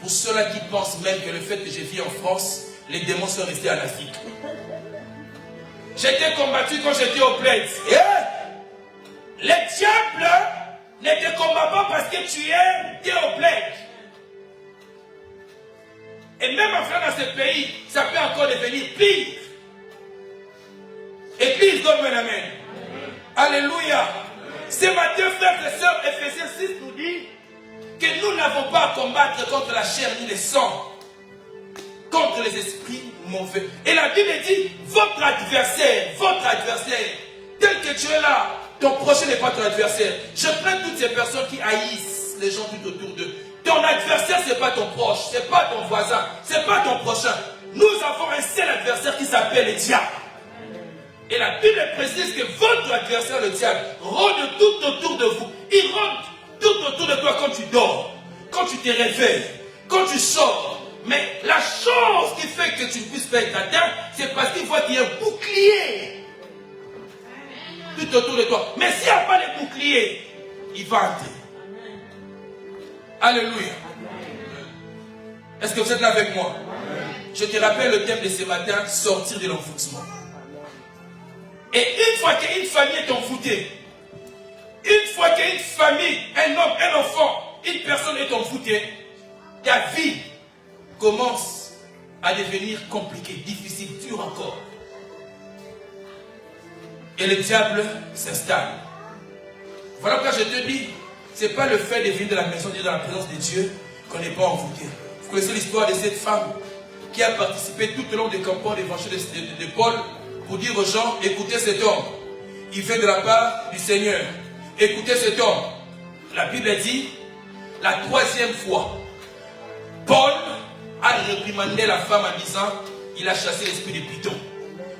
Pour ceux-là qui pensent même que le fait que je vis en France, les démons sont restés en Afrique. J'étais combattu quand j'étais au bled. Les diables ne te combattent pas parce que tu es au bled. Et même en France, dans ce pays, ça peut encore devenir pire. Église, donne-moi un amen. Alléluia. Ce matin, frères et sœurs, Ephésiens 6 nous dit que nous n'avons pas à combattre contre la chair ni le sang, contre les esprits mauvais. Et la Bible dit, votre adversaire, tel que tu es là, ton prochain n'est pas ton adversaire. Je prends toutes ces personnes qui haïssent les gens tout autour d'eux. Ton adversaire, ce n'est pas ton proche, ce n'est pas ton voisin, ce n'est pas ton prochain. Nous avons un seul adversaire qui s'appelle le diable. Et la Bible précise que votre adversaire, le diable, rôde tout autour de vous. Il rôde tout autour de toi quand tu dors, quand tu te réveilles, quand tu sors. Mais la chose qui fait que tu ne puisses pas être atteint, c'est parce qu'il voit qu'il y a un bouclier tout autour de toi. Mais s'il n'y a pas de bouclier, il va entrer. Alléluia. Est-ce que vous êtes là avec moi? Je te rappelle le thème de ce matin, sortir de l'envoûtement. Et une fois qu'une famille est envoûtée, une fois qu'une famille, un homme, un enfant, une personne est envoûtée, ta vie commence à devenir compliquée, difficile, dure encore. Et le diable s'installe. Voilà pourquoi je te dis, ce n'est pas le fait de venir de la maison de Dieu, dans la présence de Dieu, qu'on n'est pas envoûté. Vous connaissez l'histoire de cette femme qui a participé tout au long des campagnes d'évangile de Paul pour dire aux gens, écoutez cet homme, il fait de la part du Seigneur. Écoutez cet homme. La Bible dit, la troisième fois, Paul a réprimandé la femme en disant, il a chassé l'esprit de Python.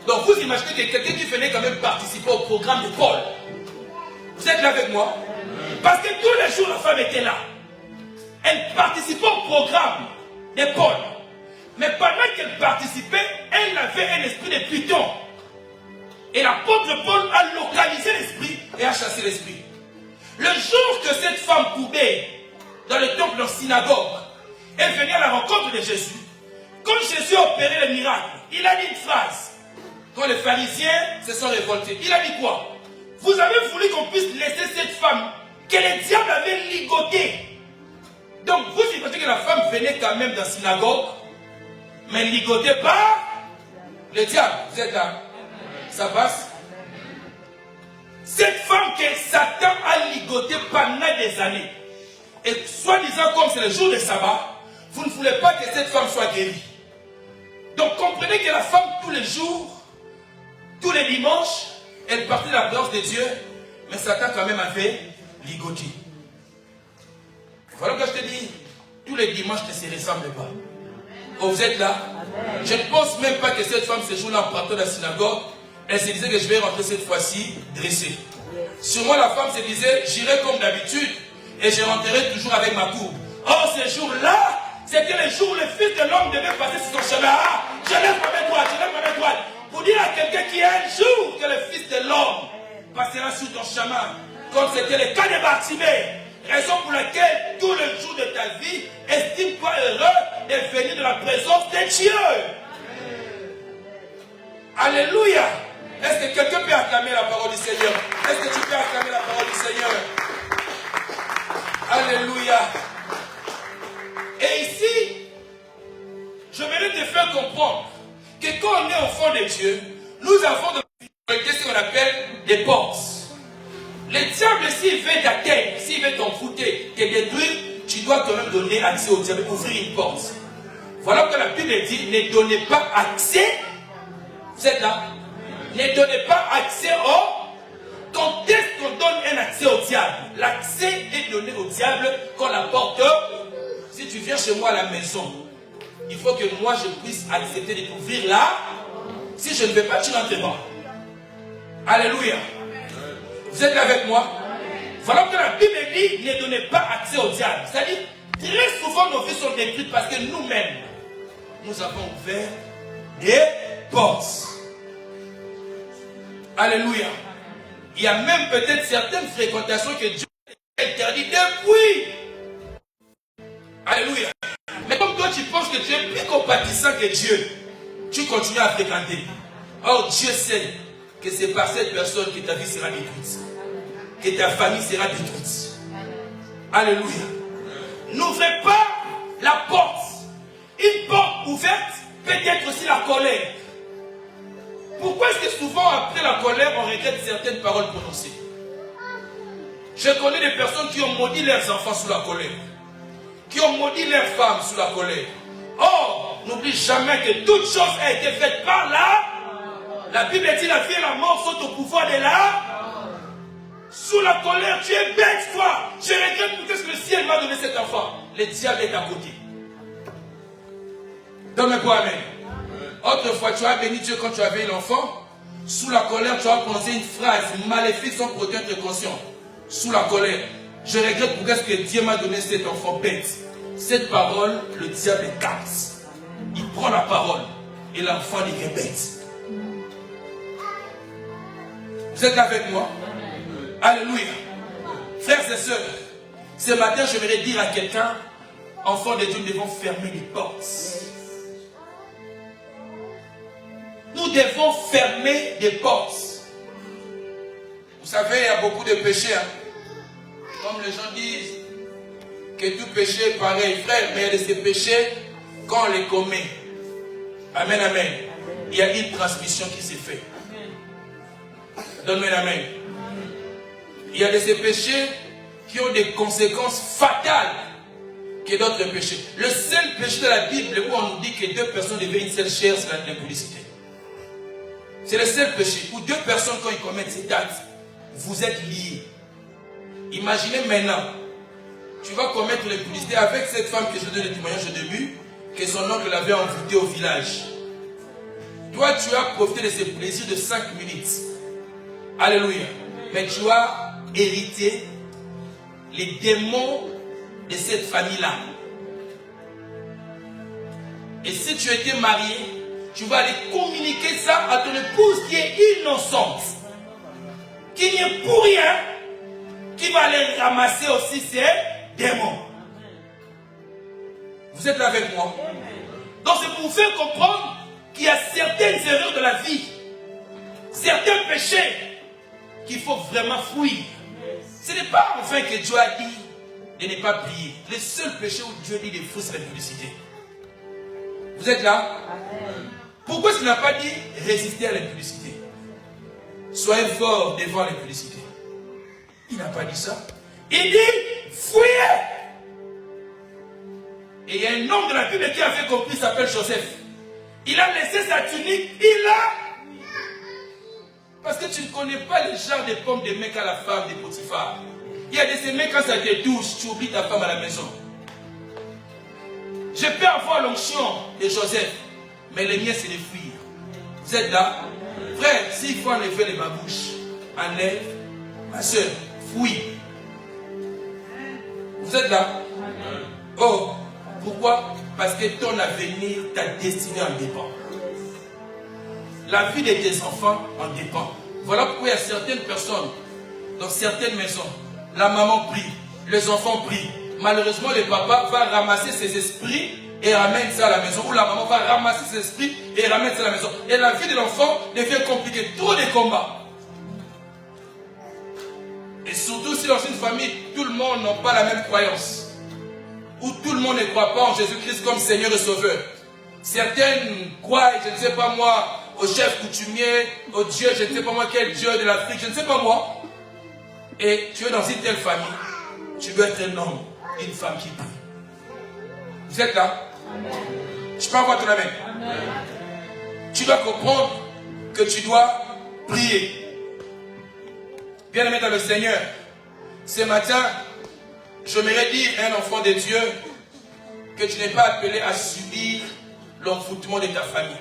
Donc vous imaginez que quelqu'un qui venait quand même participer au programme de Paul. Vous êtes là avec moi? Parce que tous les jours la femme était là. Elle participait au programme de Paul. Mais pendant qu'elle participait, elle avait un esprit de Python. Et l'apôtre Paul a localisé l'esprit et a chassé l'esprit. Le jour que cette femme courbée dans le temple en synagogue est venue à la rencontre de Jésus, quand Jésus a opéré le miracle, il a dit une phrase. Quand les pharisiens se sont révoltés, il a dit quoi? Vous avez voulu qu'on puisse laisser cette femme que le diable avait ligotée. Donc vous imaginez que la femme venait quand même dans la synagogue, mais elle ne ligotait pas le diable. Vous êtes là? Ça passe? Cette femme que Satan a ligotée pendant des années, et soi-disant comme c'est le jour de sabbat, vous ne voulez pas que cette femme soit guérie. Donc comprenez que la femme tous les jours, tous les dimanches, elle partait de la présence de Dieu, mais Satan quand même avait ligoté. Voilà que je te dis, tous les dimanches ne se ressemblent pas. Oh, vous êtes là? Amen. Je ne pense même pas que cette femme ce jour-là en partant de la synagogue, elle se disait que je vais rentrer cette fois-ci dressée. Sûrement la femme se disait, j'irai comme d'habitude et je rentrerai toujours avec ma courbe. Or ce jour-là, c'était le jour où le Fils de l'homme devait passer sur son chemin. Ah, je lève ma main droite, je lève ma main droite. Pour dire à quelqu'un qu'il y a un jour que le Fils de l'homme passera sur ton chemin, comme c'était le cas de Bartimée. Raison pour laquelle, tout le jour de ta vie, estime-toi heureux de venir de la présence de Dieu. Alléluia. Est-ce que quelqu'un peut acclamer la parole du Seigneur? Est-ce que tu peux acclamer la parole du Seigneur? Alléluia. Et ici, je voudrais te faire comprendre que quand on est enfant de Dieu, nous avons ce qu'on appelle des portes. Le diable, s'il veut t'atteindre, s'il veut t'enfouter, te détruire, tu dois quand même donner accès au diable, ouvrir une porte. Voilà que la Bible dit, ne donnez pas accès. Vous êtes là? Ne donnez pas accès au... Quand est-ce qu'on donne un accès au diable? L'accès est donné au diable quand la porte... Si tu viens chez moi à la maison, il faut que moi je puisse accepter de t'ouvrir là. Si je ne vais pas, tu n'entres pas. Alléluia. Vous êtes là avec moi? Voilà que la Bible dit, ne donnez pas accès au diable. C'est-à-dire, très souvent nos vies sont détruites parce que nous-mêmes, nous avons ouvert des portes. Alléluia. Il y a même peut-être certaines fréquentations que Dieu a interdites depuis. Alléluia. Mais comme toi tu penses que tu es plus compatissant que Dieu, tu continues à fréquenter. Or Dieu sait que c'est par cette personne que ta vie sera détruite, que ta famille sera détruite. Alléluia. N'ouvrez pas la porte. Une porte ouverte peut être aussi la colère. Pourquoi est-ce que souvent après la colère on regrette certaines paroles prononcées? Je connais des personnes qui ont maudit leurs enfants sous la colère, qui ont maudit leurs femmes sous la colère. Or, n'oublie jamais que toute chose a été faite par là. La Bible dit la vie et la mort sont au pouvoir de là. Sous la colère, tu es bête, toi. Je regrette pourquoi que le ciel m'a donné cet enfant. Le diable est à côté. Donne-moi amen. Autrefois, tu as béni Dieu quand tu avais l'enfant. Sous la colère, tu as prononcé une phrase maléfique sans pour être conscient. Sous la colère, je regrette pourquoi que Dieu m'a donné cet enfant bête. Cette parole, le diable capte. Il prend la parole et l'enfant devient bête. Vous êtes avec moi? Alléluia. Frères et sœurs, ce matin, je voudrais dire à quelqu'un, enfants de Dieu, nous devons fermer les portes. Nous devons fermer des portes. Vous savez, il y a beaucoup de péchés. Comme les gens disent que tout péché est pareil, frère, mais il y a de ces péchés, quand on les commet, amen, amen, il y a une transmission qui s'est faite. Donne-moi un amen. Il y a de ces péchés qui ont des conséquences fatales que d'autres péchés. Le seul péché de la Bible où on nous dit que deux personnes deviennent une seule chair, c'est la publicité. C'est le seul péché où deux personnes, quand ils commettent cet acte, vous êtes liés. Imaginez maintenant, tu vas commettre l'impudicité avec cette femme que je donne le témoignage au début, que son oncle l'avait envoûtée au village. Toi, tu as profité de ses plaisirs de 5 minutes. Alléluia. Mais tu as hérité les démons de cette famille-là. Et si tu étais marié, tu vas aller communiquer ça à ton épouse qui est innocente, qui n'y est pour rien, qui va aller ramasser aussi ses démons. Vous êtes là avec moi? Donc c'est pour vous faire comprendre qu'il y a certaines erreurs de la vie, certains péchés qu'il faut vraiment fuir. Ce n'est pas enfin que Dieu a dit de ne pas prier. Le seul péché où Dieu dit de fuir, c'est la publicité. Vous êtes là? Pourquoi il n'a pas dit résister à l'impudicité? Soyez fort devant l'impudicité. Il n'a pas dit ça. Il dit fuyez. Et il y a un homme de la Bible qui avait compris, il s'appelle Joseph. Il a laissé sa tunique, il a... Parce que tu ne connais pas le genre de pommes de main qu'a la femme de Potiphar. Il y a de ces mecs, quand ça te touche, tu oublies ta femme à la maison. Je peux avoir l'onction de Joseph, mais le mien c'est de fuir. Vous êtes là? Frère, s'il faut enlever les babouches, enlève. Ma soeur, fuis. Vous êtes là? Oh, pourquoi? Parce que ton avenir, ta destinée en dépend. La vie de tes enfants en dépend. Voilà pourquoi il y a certaines personnes, dans certaines maisons, la maman prie, les enfants prient. Malheureusement, le papa va ramasser ses esprits et ramène ça à la maison. Ou la maman va ramasser ses esprits et ramène ça à la maison. Et la vie de l'enfant devient compliquée. Trop de combats. Et surtout si dans une famille, tout le monde n'a pas la même croyance. Ou tout le monde ne croit pas en Jésus-Christ comme Seigneur et Sauveur. Certaines croient, je ne sais pas moi, au chef coutumier, au Dieu, je ne sais pas moi quel Dieu de l'Afrique, je ne sais pas moi. Et tu es dans une telle famille, tu dois être un homme, une femme qui prie. Vous êtes là? Amen. Je peux avoir ton amen. Amen. Tu dois comprendre que tu dois prier. Bien-aimé dans le Seigneur, ce matin, j'aimerais dire à un enfant de Dieu que tu n'es pas appelé à subir l'envoûtement de ta famille.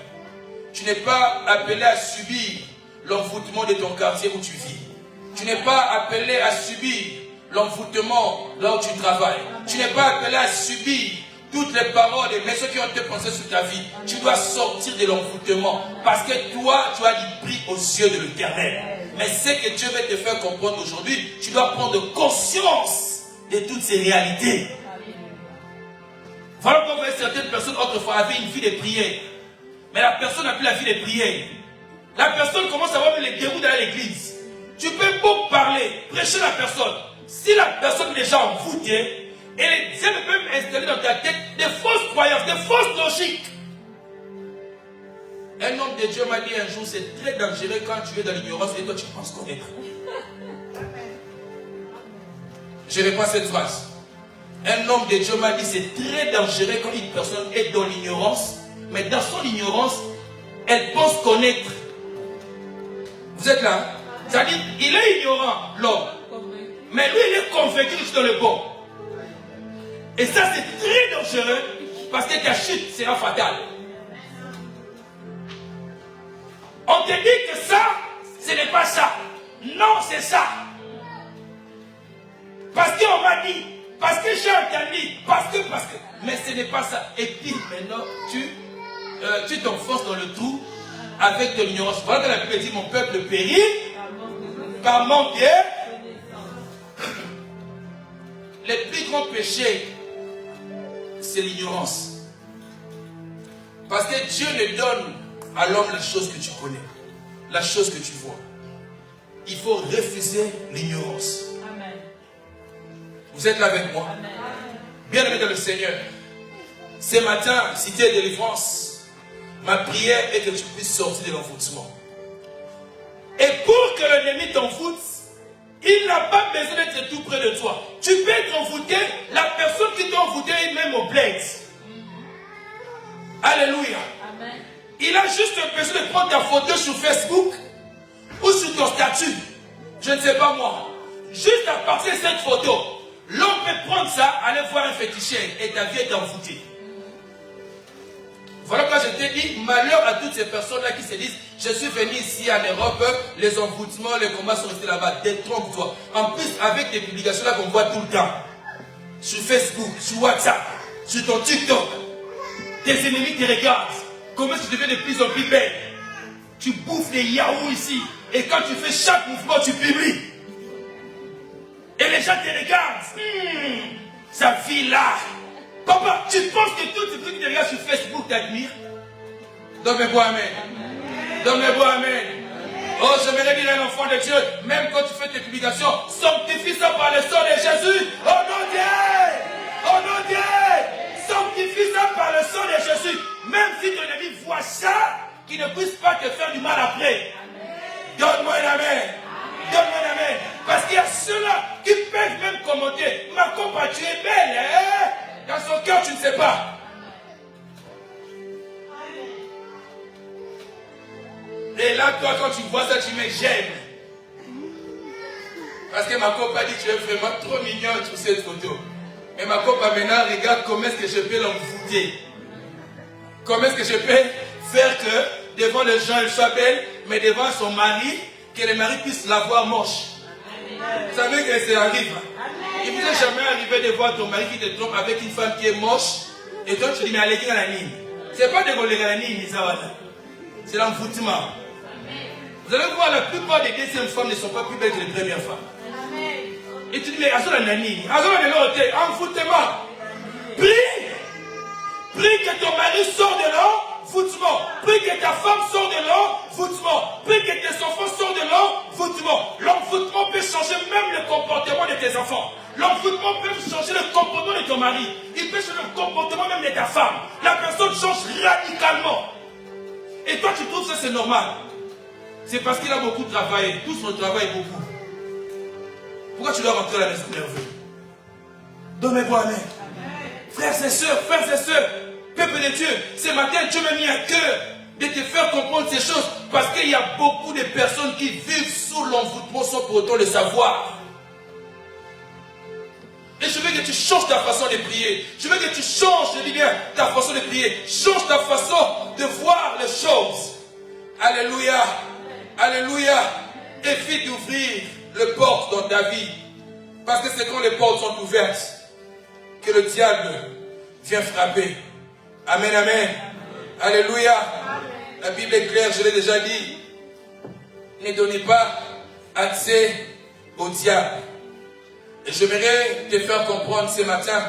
Tu n'es pas appelé à subir l'envoûtement de ton quartier où tu vis. Tu n'es pas appelé à subir l'envoûtement là où tu travailles. Tu n'es pas appelé à subir toutes les paroles et ceux qui ont été pensées sur ta vie. Tu dois sortir de l'envoûtement parce que toi, tu as du prix aux yeux de l'Éternel. Mais ce que Dieu veut te faire comprendre aujourd'hui, tu dois prendre conscience de toutes ces réalités. Voilà pourquoi certaines personnes autrefois avaient une vie de prière. Mais la personne n'a plus la vie de prière. La personne commence à avoir les dérouts dans l'église. Tu peux beau parler, prêcher la personne. Si la personne est déjà envoûtée, et les dieux peuvent installer dans ta tête des fausses croyances, des fausses logiques. Un homme de Dieu m'a dit un jour, c'est très dangereux quand tu es dans l'ignorance et toi tu penses connaître. Je réponds à cette phrase. Un homme de Dieu m'a dit, c'est très dangereux quand une personne est dans l'ignorance, mais dans son ignorance, elle pense connaître. Vous êtes là? C'est-à-dire, il est ignorant, l'homme. Mais lui, il est convaincu que c'est dans le bon. Et ça, c'est très dangereux parce que ta chute sera fatale. On te dit que ça, ce n'est pas ça. Non, c'est ça. Parce qu'on m'a dit, parce que j'ai entendu, parce que. Mais ce n'est pas ça. Et puis maintenant, tu t'enfonces dans le trou avec de l'ignorance. Voilà que la Bible dit, mon peuple périt par manque de... Le plus grand péché, c'est l'ignorance. Parce que Dieu ne donne à l'homme la chose que tu connais, la chose que tu vois. Il faut refuser l'ignorance. Vous êtes là avec moi? Bien-aimé dans le Seigneur, ce matin, si tu es délivrance, ma prière est que tu puisses sortir de l'envoûtement. Et pour que l'ennemi t'envoûte, il n'a pas besoin d'être tout près de toi. Tu peux être envoûté, la personne qui t'a envoûté est même au bled. Alléluia. Amen. Il a juste besoin de prendre ta photo sur Facebook ou sur ton statut. Je ne sais pas moi. Juste à partir de cette photo, l'homme peut prendre ça, aller voir un féticheur et ta vie est envoûtée. Voilà quand je t'ai dit, malheur à toutes ces personnes-là qui se disent, je suis venu ici en Europe, les envoûtements, les combats sont restés là-bas, détrompe-toi. En plus, avec des publications là qu'on voit tout le temps, sur Facebook, sur WhatsApp, sur ton TikTok, tes ennemis te regardent. Comment tu deviens de plus en plus belle? Tu bouffes les yaourts ici, et quand tu fais chaque mouvement, tu publies. Et les gens te regardent. Sa fille là. Papa, tu penses que tous ces trucs qui te regardent sur Facebook t'admirent? Donne-moi amen. Donne-moi amen. Oh, j'aimerais dire à un enfant de Dieu, même quand tu fais tes publications, sanctifie ça par le sang de Jésus. Oh non Dieu! Oh non Dieu! Sanctifie ça par le sang de Jésus. Même si ton ennemi voit ça, qu'il ne puisse pas te faire du mal après. Donne-moi un amen. Donne-moi un amen. Parce qu'il y a ceux-là qui peuvent même commenter. Ma compagne, tu es belle, hein? Dans son cœur, tu ne sais pas. Et là, toi, quand tu vois ça, tu mets j'aime. Parce que ma compagne dit, tu es vraiment trop mignonne sur cette photo. Et ma compagne maintenant regarde comment est-ce que je peux l'envoûter. Comment est-ce que je peux faire que devant les gens, elle soit belle, mais devant son mari, que le mari puisse la voir moche. Vous savez que ça arrive. Il ne vous est jamais arrivé de voir ton mari qui te trompe avec une femme qui est moche. Et toi, tu dis, mais allez, à la ligne. Ce n'est pas de voler à la ligne, c'est l'envoûtement. Vous allez voir, la plupart des deuxièmes femmes ne sont pas plus belles que les premières femmes. Et tu dis, mais Azola Nani, Azola Nani, envoûtement. Prie que ton mari sorte de l'envoûtement. Prie que ta femme sorte de l'envoûtement. Prie que tes enfants sortent de l'envoûtement. L'envoûtement peut changer même le comportement de tes enfants. L'envoûtement peut changer le comportement de ton mari. Il peut changer le comportement même de ta femme. La personne change radicalement. Et toi, tu trouves ça c'est normal. C'est parce qu'il a beaucoup travaillé. Tous on travaille beaucoup. Pourquoi tu dois rentrer à la maison nerveux? Donnez-moi amen. Frères et sœurs, peuple de Dieu, ce matin, Dieu m'a mis à cœur de te faire comprendre ces choses parce qu'il y a beaucoup de personnes qui vivent sous l'envoûtement sans pour autant le savoir. Et je veux que tu changes ta façon de prier. Je veux que tu changes, je dis bien, ta façon de prier. Change ta façon de voir les choses. Alléluia. Alléluia. Évite d'ouvrir les portes dans ta vie. Parce que c'est quand les portes sont ouvertes que le diable vient frapper. Amen, amen. Alléluia. Amen. La Bible est claire, je l'ai déjà dit. Ne donnez pas accès au diable. Et j'aimerais te faire comprendre ce matin,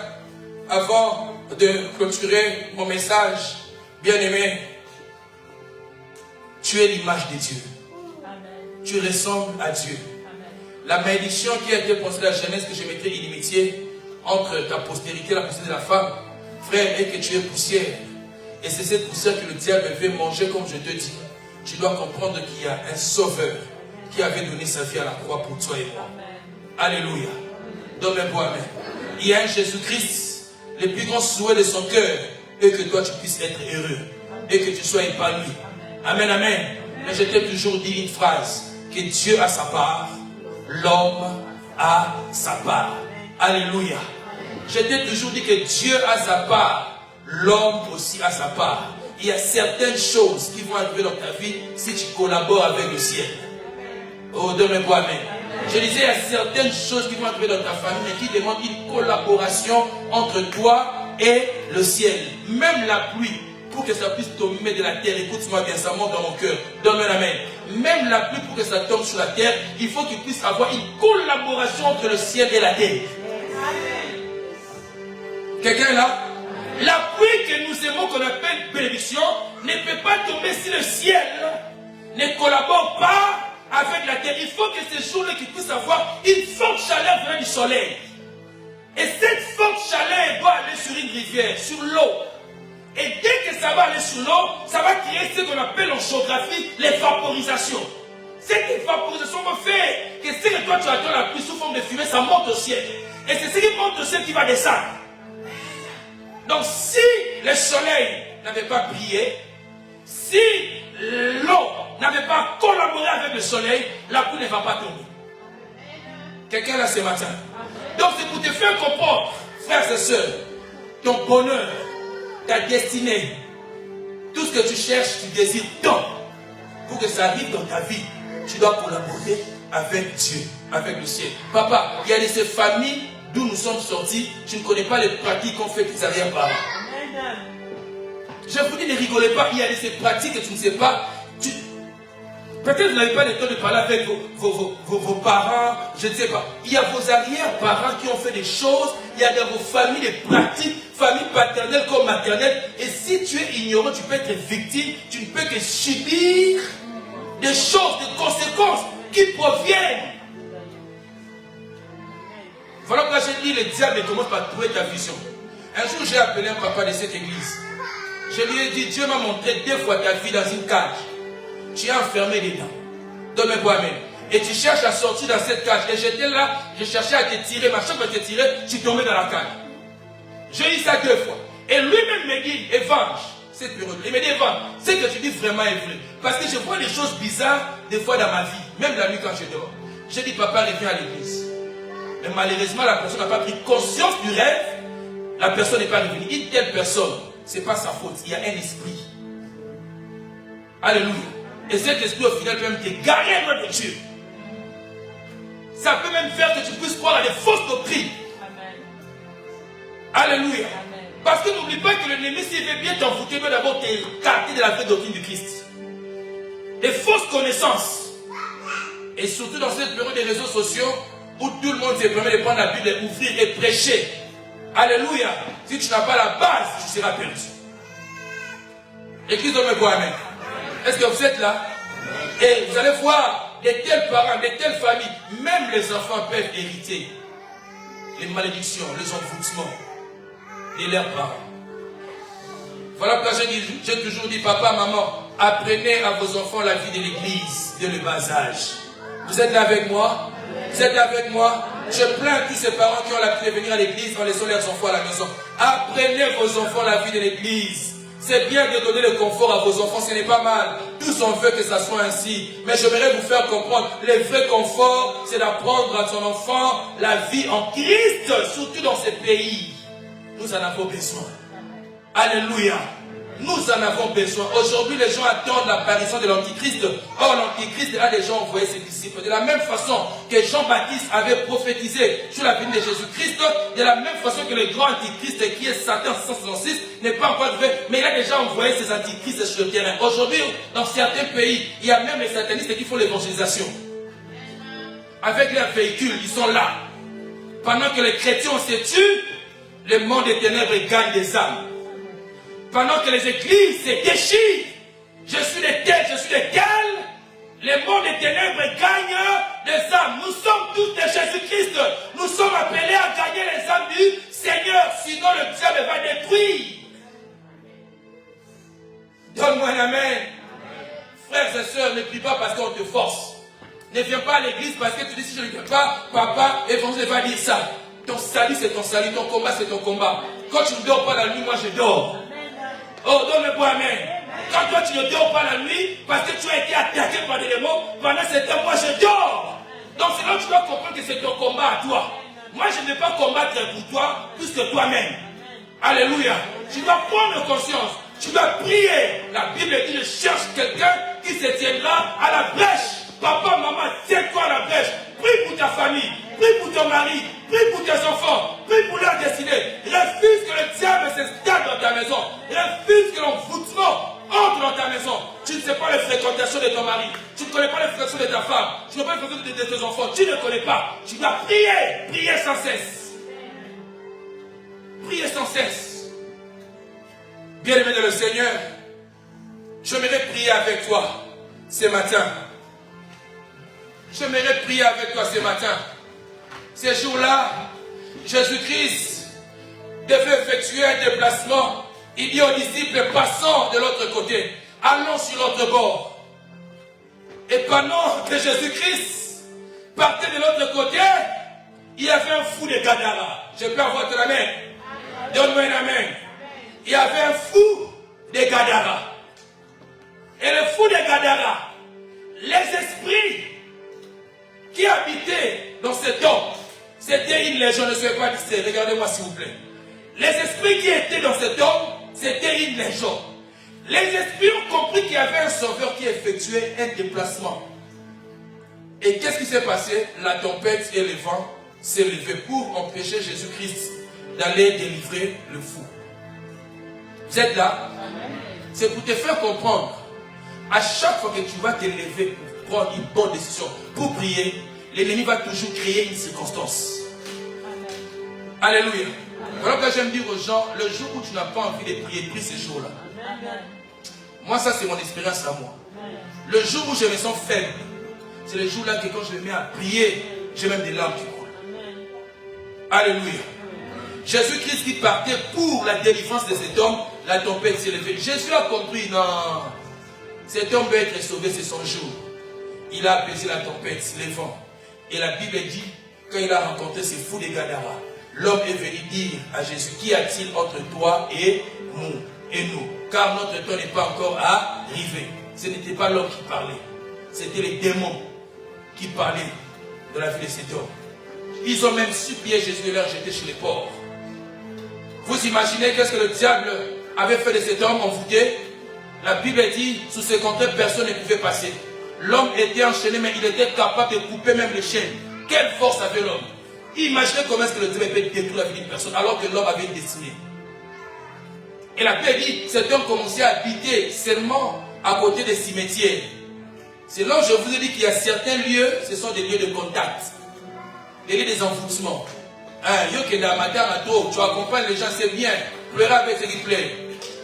avant de clôturer mon message, bien-aimé, tu es l'image de Dieu. Amen. Tu ressembles à Dieu. Amen. La malédiction qui a été pensée à la jeunesse, que je mettrai inimitié entre ta postérité et la postérité de la femme, frère, est que tu es poussière. Et c'est cette poussière que le diable veut manger, comme je te dis. Tu dois comprendre qu'il y a un sauveur qui avait donné sa vie à la croix pour toi et moi. Amen. Alléluia. Donne-moi amen. Il y a un Jésus-Christ, le plus grand souhait de son cœur est que toi tu puisses être heureux et que tu sois épanoui. Amen, amen. Mais je t'ai toujours dit une phrase, que Dieu a sa part, l'homme a sa part. Alléluia. Je t'ai toujours dit que Dieu a sa part, l'homme aussi a sa part. Il y a certaines choses qui vont arriver dans ta vie si tu collabores avec le ciel. Oh, donne-moi amen. Je disais, il y a certaines choses qui vont arriver dans ta famille, mais qui demandent une collaboration entre toi et le ciel. Même la pluie, pour que ça puisse tomber de la terre, écoute-moi bien, ça monte dans mon cœur. Donne-moi amen. Même la pluie, pour que ça tombe sur la terre, il faut qu'il puisse avoir une collaboration entre le ciel et la terre. Quelqu'un est là? La pluie que nous aimons, qu'on appelle bénédiction, ne peut pas tomber si le ciel ne collabore pas avec la terre. Il faut que ces jours-là qu'il puisse avoir une forte chaleur venant du soleil. Et cette forte chaleur doit aller sur une rivière, sur l'eau. Et dès que ça va aller sur l'eau, ça va créer ce qu'on appelle en géographie l'évaporisation. Cette évaporisation va faire que ce que toi tu attends la pluie sous forme de fumée, ça monte au ciel. Et c'est ce qui monte au ciel qui va descendre. Donc si le soleil n'avait pas brillé, si l'eau n'avait pas collaboré avec le soleil, la pluie ne va pas tomber. Quelqu'un là ce matin. Donc c'est pour te faire comprendre, frères et sœurs, ton bonheur, ta destinée, tout ce que tu cherches, tu désires tant. Pour que ça arrive dans ta vie, tu dois collaborer avec Dieu, avec le ciel. Papa, il y a de ces familles d'où nous sommes sortis, tu ne connais pas les pratiques qu'ont fait tes arrière-parents. Je vous dis, ne rigolez pas, il y a de ces pratiques que tu ne sais pas. Peut-être que vous n'avez pas le temps de parler avec vos parents, je ne sais pas. Il y a vos arrière-parents qui ont fait des choses, il y a dans vos familles des pratiques, famille paternelle comme maternelle. Et si tu es ignorant, tu peux être victime, tu ne peux que subir des choses, des conséquences qui proviennent. Voilà pourquoi j'ai dit, le diable commence par trouver ta vision. Un jour, j'ai appelé un papa de cette église. Je lui ai dit, Dieu m'a montré 2 fois ta vie dans une cage. Tu es enfermé dedans. Donne-moi amen. Et tu cherches à sortir dans cette cage. Et j'étais là, je cherchais à te tirer. Ma chambre te tirer, tu tombais dans la cage. J'ai eu ça 2 fois. Et lui-même me dit, Évangile, cette période. Il me dit, Évangile, ce que tu dis vraiment est vrai. Parce que je vois des choses bizarres des fois dans ma vie. Même la nuit quand je dors. J'ai dit, papa, reviens à l'église. Mais malheureusement, la personne n'a pas pris conscience du rêve. La personne n'est pas revenue. Une telle personne, ce n'est pas sa faute. Il y a un esprit. Alléluia. Et cet esprit, au final, peut même te garer loin de Dieu. Ça peut même faire que tu puisses croire à des fausses doctrines. Alléluia. Amen. Parce que n'oublie pas que l'ennemi, s'il veut bien t'envoûter, il doit d'abord t'écarter de la vraie doctrine du Christ. Des fausses connaissances. Et surtout dans cette période des réseaux sociaux, où tout le monde se permet de prendre la Bible, d'ouvrir et prêcher. Alléluia. Si tu n'as pas la base, tu seras perdu. Église, donne-moi quoi, amen. Est-ce que vous êtes là? Et vous allez voir, de tels parents, de telles familles, même les enfants peuvent hériter les malédictions, les envoûtements de leurs parents. Voilà pourquoi j'ai toujours dit, papa, maman, apprenez à vos enfants la vie de l'église, dès le bas âge. Vous êtes là avec moi? Vous êtes là avec moi? Je plains tous ces parents qui ont l'habitude de venir à l'église en laissant leurs enfants à la maison. Apprenez vos enfants la vie de l'église. C'est bien de donner le confort à vos enfants, ce n'est pas mal. Tous on veut que ça soit ainsi. Mais j'aimerais vous faire comprendre, le vrai confort, c'est d'apprendre à son enfant la vie en Christ, surtout dans ces pays. Nous en avons besoin. Alléluia. Nous en avons besoin. Aujourd'hui, les gens attendent l'apparition de l'Antichrist. Or, l'Antichrist a déjà envoyé ses disciples. De la même façon que Jean-Baptiste avait prophétisé sur la venue de Jésus-Christ, de la même façon que le grand Antichrist qui est Satan 666 n'est pas encore arrivé, mais il a déjà envoyé ses Antichrists sur le terrain. Aujourd'hui, dans certains pays, il y a même les satanistes qui font l'évangélisation. Avec leurs véhicules, ils sont là. Pendant que les chrétiens se tuent, le monde des ténèbres gagne des âmes. Pendant que les églises se déchirent, je suis de tel, je suis de tel, le monde des ténèbres gagne des âmes. Nous sommes tous de Jésus-Christ. Nous sommes appelés à gagner les âmes du Seigneur, sinon le diable va détruire. Donne-moi un amen. Frères et sœurs, ne prie pas parce qu'on te force. Ne viens pas à l'église parce que tu dis si je ne viens pas, papa, évangile va dire ça. Ton salut c'est ton salut, ton combat c'est ton combat. Quand tu ne dors pas la nuit, moi je dors. Oh, donne-moi amen. Quand toi tu ne dors pas la nuit, parce que tu as été attaqué par des démons, pendant ce temps, moi je dors. Donc c'est là que tu dois comprendre que c'est ton combat à toi. Moi je ne vais pas combattre pour toi, plus que toi-même. Alléluia. Tu dois prendre conscience. Tu dois prier. La Bible dit, je cherche quelqu'un qui se tiendra à la brèche. Papa, maman, tiens-toi à la brèche. Prie pour ta famille. Prie pour ton mari. Prie pour tes enfants. Prie pour leur destinée. Refuse que le diable s'installe dans ta maison. Refuse que l'envoûtement entre dans ta maison. Tu ne sais pas les fréquentations de ton mari. Tu ne connais pas les fréquentations de ta femme. Tu ne connais pas les fréquentations de tes enfants. Tu ne connais pas. Tu dois prier. Prier sans cesse. Prier sans cesse. Bien-aimé de le Seigneur, j'aimerais prier avec toi ce matin. J'aimerais prier avec toi ce matin. Ces jours-là, Jésus-Christ devait effectuer un déplacement. Il dit aux disciples, passons de l'autre côté. Allons sur l'autre bord. Et pendant que Jésus-Christ partait de l'autre côté, il y avait un fou de Gadara. Je peux avoir ton amen. Donne-moi un amen. Il y avait un fou de Gadara. Et le fou de Gadara, les esprits qui habitaient dans cet homme légion, ne soyez pas distraits. Regardez-moi s'il vous plaît. Les esprits qui étaient dans cet homme, c'était une légion. Les esprits ont compris qu'il y avait un sauveur qui effectuait un déplacement. Et qu'est-ce qui s'est passé? La tempête et le vent s'est levé pour empêcher Jésus-Christ d'aller délivrer le fou. Vous êtes là? C'est pour te faire comprendre. À chaque fois que tu vas te lever pour prendre une bonne décision, pour prier, l'ennemi va toujours créer une circonstance. Alléluia. Voilà que j'aime dire aux gens, le jour où tu n'as pas envie de prier, prie ces jours-là. Moi, ça c'est mon expérience à moi. Le jour où je me sens faible, c'est le jour-là que quand je me mets à prier, j'ai même des larmes qui coulent. Alléluia. Jésus-Christ qui partait pour la délivrance de cet homme, la tempête s'est levée. Jésus a compris, non, cet homme veut être sauvé, c'est son jour. Il a apaisé la tempête, les vents. Et la Bible dit, quand il a rencontré ces fous des Gadara, l'homme est venu dire à Jésus, qu'y a-t-il entre toi et nous? Car notre temps n'est pas encore arrivé. Ce n'était pas l'homme qui parlait, c'était les démons qui parlaient de la vie de cet homme. Ils ont même supplié Jésus de leur jeter chez les porcs. Vous imaginez qu'est-ce que le diable avait fait de cet homme envoûté? La Bible dit, sous ses contraintes, personne ne pouvait passer. L'homme était enchaîné, mais il était capable de couper même les chaînes. Quelle force avait l'homme? Imaginez comment est-ce que le diable peut détruire la vie d'une personne alors que l'homme avait une destinée. Et la Bible dit, cet homme commençait à habiter seulement à côté des cimetières. C'est là où je vous ai dit qu'il y a certains lieux, ce sont des lieux de contact, des lieux des envoûtements. Tu accompagnes les gens, c'est bien, pleurer avec ce qui plaît.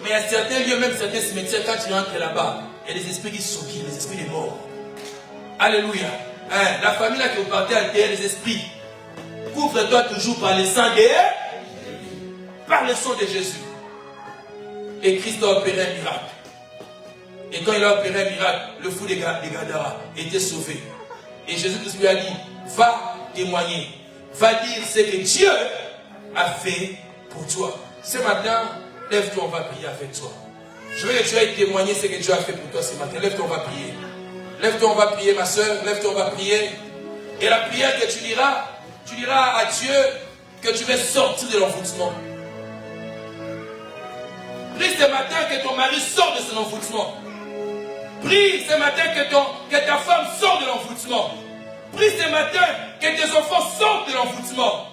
Mais il y a certains lieux, même certains cimetières, quand tu rentres là-bas, il y a des esprits qui sont qui, les esprits des morts. Alléluia. La famille là que vous partez à terre, les esprits. Couvre-toi toujours par le sang par le sang de Jésus. Et Christ a opéré un miracle. Et quand il a opéré un miracle, le fou des Gadara était sauvé. Et Jésus-Christ lui a dit, va témoigner. Va dire ce que Dieu a fait pour toi. Ce matin, lève-toi, on va prier avec toi. Je veux que tu ailles témoigner ce que Dieu a fait pour toi ce matin. Lève-toi, on va prier. Lève-toi, on va prier, ma soeur. Lève-toi, on va prier. Et la prière que tu diras à Dieu que tu veux sortir de l'envoûtement. Prie ce matin que ton mari sorte de son envoûtement. Prie ce matin que ta femme sorte de l'envoûtement. Prie ce matin que tes enfants sortent de l'envoûtement.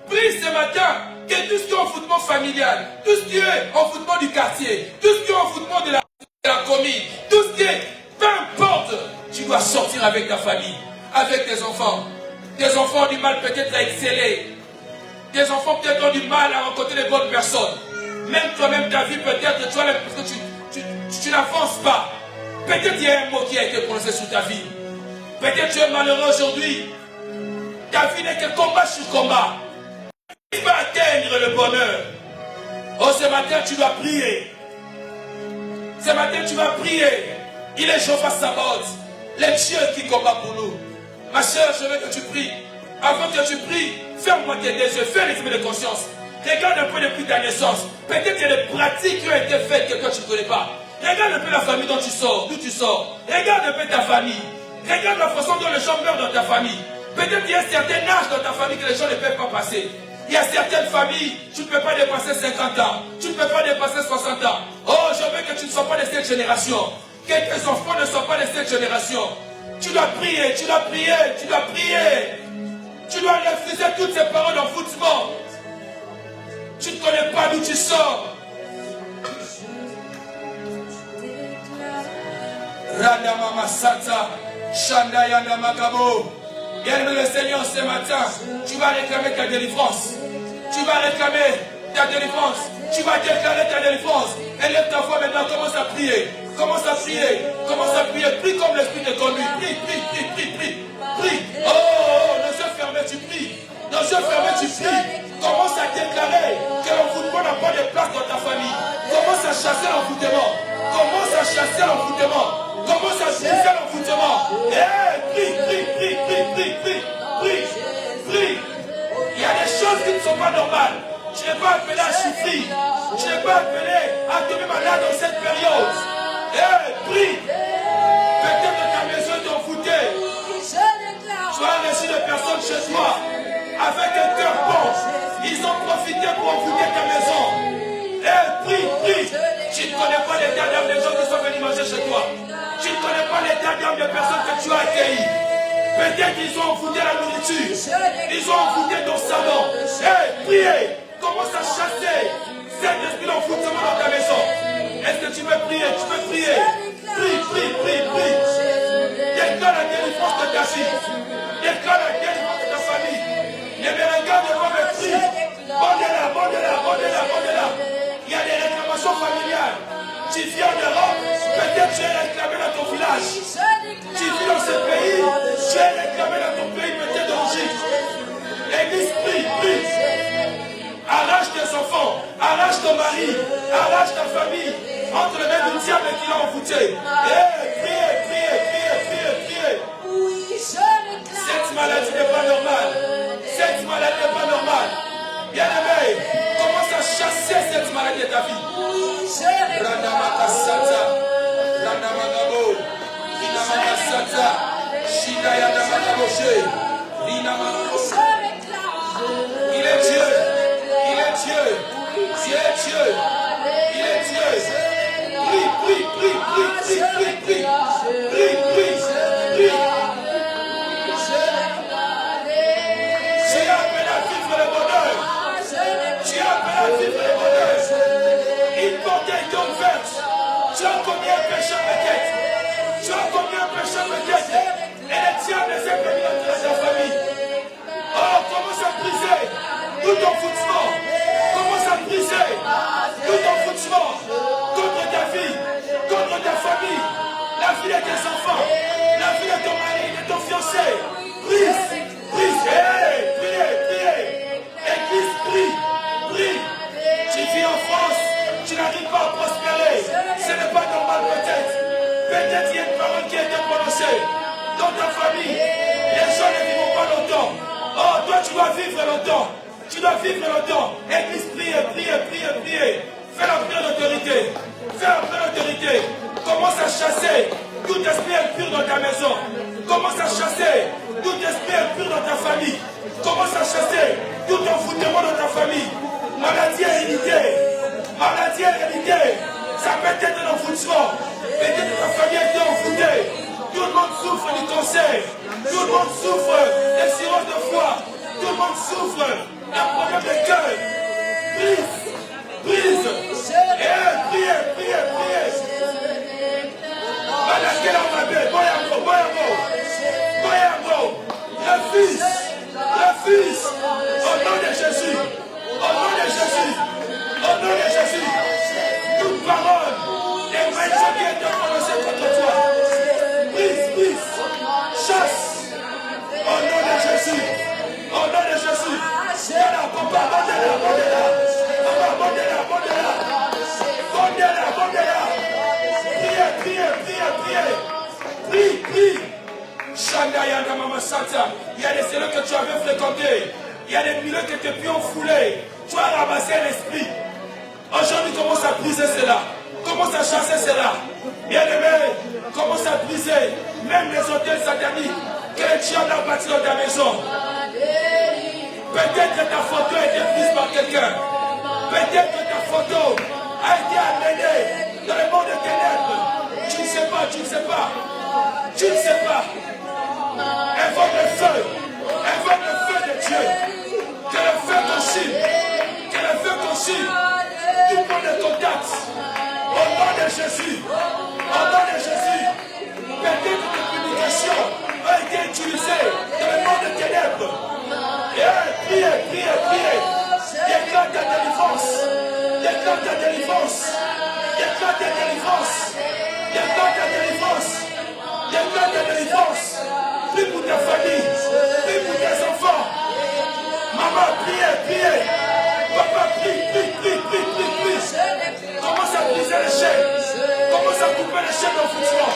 Prie ce matin que tout ce qui est envoûtement familial, tout ce qui est envoûtement du quartier, tout ce qui est envoûtement de la commune, tout ce qui est, peu importe, tu dois sortir avec ta famille, avec tes enfants. Tes enfants ont du mal peut-être à exceller. Tes enfants peut-être ont du mal à rencontrer les bonnes personnes. Même toi-même, ta vie peut-être, tu as l'impression que tu n'avances pas. Peut-être il y a un mot qui a été prononcé sur ta vie. Peut-être tu es malheureux aujourd'hui. Ta vie n'est que combat sur combat. Tu vas atteindre le bonheur. Oh, ce matin, tu dois prier. Ce matin, tu vas prier. Il est Jéhovah Sabaoth, le Dieu qui combat pour nous. Ma soeur, je veux que tu pries. Avant que tu pries, ferme-moi tes yeux, fais l'examen de conscience. Regarde un peu depuis ta naissance. Peut-être qu'il y a des pratiques qui ont été faites que toi tu ne connais pas. Regarde un peu la famille dont tu sors, d'où tu sors. Regarde un peu ta famille. Regarde la façon dont les gens meurent dans ta famille. Peut-être qu'il y a un certain âge dans ta famille que les gens ne peuvent pas passer. Il y a certaines familles, tu ne peux pas dépasser 50 ans. Tu ne peux pas dépasser 60 ans. Oh, je veux que tu ne sois pas de cette génération. Que tes enfants ne soient pas de cette génération. Tu dois prier, tu dois prier, tu dois prier. Tu dois refuser toutes ces paroles d'envoûtement. Tu ne connais pas d'où tu sors. Rada Mama Sata, Shanda Yanda Magabo. Bien-aimé le Seigneur, ce matin, tu vas réclamer ta délivrance. Tu vas réclamer ta délivrance. Tu vas déclarer ta délivrance. Élève ta voix maintenant, commence à prier. Commence à prier. Commence à prier. Prie comme l'Esprit te conduit. Prie, prie, prie, prie, prie. Prie. Oh, nos yeux fermés, tu pries. Nos yeux fermés, tu pries. Commence à déclarer que l'envoûtement n'a pas de place dans ta famille. Commence à chasser l'envoûtement. Commence à chasser l'envoûtement. Commence à briser l'envoûtement. Prie, prie, prie, prie, prie, prie, prie, prie. Il y a des choses qui ne sont pas normales. Tu n'es pas appelé à souffrir. Tu n'es pas appelé à tomber malade dans cette période. Prie. Peut-être que ta maison est envoûtée. Tu as reçu des personnes chez toi avec un cœur bon. Peut-être qu'ils ont envoûté la nourriture. Ils ont envoûté ton salon. Hey, priez. Commence à chasser cet esprit d'envoûtement dans ta maison. Est-ce que tu veux prier? Tu peux prier. Prie, prie, prie, prie. Déclare la délivrance de ta vie. Déclare la délivrance de ta famille. Les Méringas devant me prier. Bondez-la, bondez-la, bondez-la, bondez-la. Il y a des réclamations familiales. Tu viens d'Europe, peut-être tu es réclamé dans ton village. Tu vis dans ce pays, tu es réclamé dans ton pays peut-être d'origine. Église, prie, prie. Arrache tes enfants, arrache ton mari, arrache ta famille entre les mains du diable qui l'a envoûté. Priez, priez, priez, priez, priez. Cette maladie n'est pas normale. Cette maladie n'est pas normale. Bien-aimé, commence à chasser cette maladie de ta vie. Randamakasata, Randamagabo, Rinamakasata, Shidayadamagaboshe, Rinamagabo. Il est Dieu. Il est Dieu. Il est Dieu. Il est Dieu. Prie, prie, prie, prie, prie, prie, prie. Prie, prie, prie. Tu as appelé à vivre le bonheur. Tu as appelé à vivre le bonheur. Il portait une tombe verte. Tu as commis un péché peut-être. Tu as commis un péché peut-être. Et le diable les a permis d'entrer dans ta famille. Oh, commence à briser tout ton foutement. Commence à briser tout ton foutement contre ta vie, contre ta famille, la vie de tes enfants, la vie de ton mari, de ton fiancé. Brise, brise, priez, priez. Église, prie, prie. Tu vis en France, tu n'arrives pas à prospérer. Ce n'est pas normal peut-être. Peut-être il y a une parole qui a été prononcée dans ta famille. Les gens ne vivront pas longtemps. Oh, toi tu dois vivre longtemps. Tu dois vivre longtemps. Église, priez, priez, priez, priez. Fais la prière d'autorité. Fais la prière d'autorité. Commence à chasser tout esprit impur dans ta maison. Commence à chasser tout esprit impur dans ta famille. Commence à chasser tout envoûtement dans ta famille. Maladie héréditée. Maladie héréditée. Ça peut être un envoûtement. Peut-être que ta famille a été envoûtée. Tout le monde souffre du cancer. Tout le monde souffre de cirrhose de foie. Tout le monde souffre d'un problème de cœur. Brise, brise. Priez, priez, priez. Le Fils. Au nom de Jésus. Au nom de Jésus. Au nom de Jésus. Toute parole des malédictions qui été prononcées contre toi. Brise, brise. Chasse. Au nom de Jésus. Au nom de Jésus. Prie, prie. Il y a des cellules que tu avais fréquentées. Il y a des milieux que tes pieds ont foulés. Tu as ramassé l'esprit. Aujourd'hui, commence à briser cela. Commence à chasser cela. Bien-aimé, commence à briser même les hôtels sataniques que le diable a bâtis dans ta maison. Peut-être que ta photo a été prise par quelqu'un. Peut-être que ta photo a été amenée dans le monde des ténèbres. Tu ne sais pas, tu ne sais pas. Tu ne sais pas. Invoque le feu. Invoque le feu de Dieu. Que le feu consume. Que le feu consume. Tout le monde est contact. Au nom de Jésus. Au nom de Jésus. Peut-être que tes publications ont été utilisées dans le monde des ténèbres. Priez, priez, priez. Déclare ta délivrance. Déclare ta délivrance. Déclare ta délivrance. Déclare ta délivrance. Déclare ta délivrance. Prie pour ta famille. Prie pour tes enfants. Maman, priez, priez. Papa, prie, prie, prie, prie, prie, prie. Commence à briser les chaînes. Commence à couper les chaînes d'enfouissement.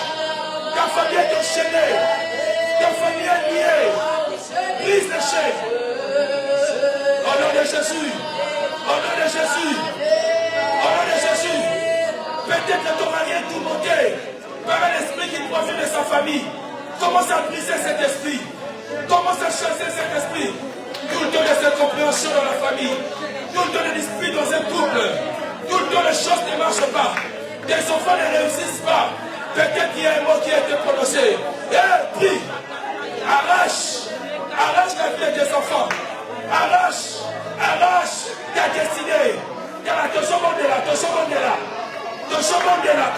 Ta famille est enchaînée. Ta famille est liée. Brise les chaînes. Au nom de Jésus. Au nom de Jésus. Au nom de Jésus. Peut-être que ton mari est tourmenté par un esprit qui profite de sa famille. Commence à briser cet esprit. Commence à chasser cet esprit. Tout le temps de cette compréhension dans la famille. Tout le temps de disputes dans un couple. Tout le temps les choses ne marchent pas. Tes enfants ne réussissent pas. Peut-être qu'il y a un mot qui a été prononcé. Prie. Arrache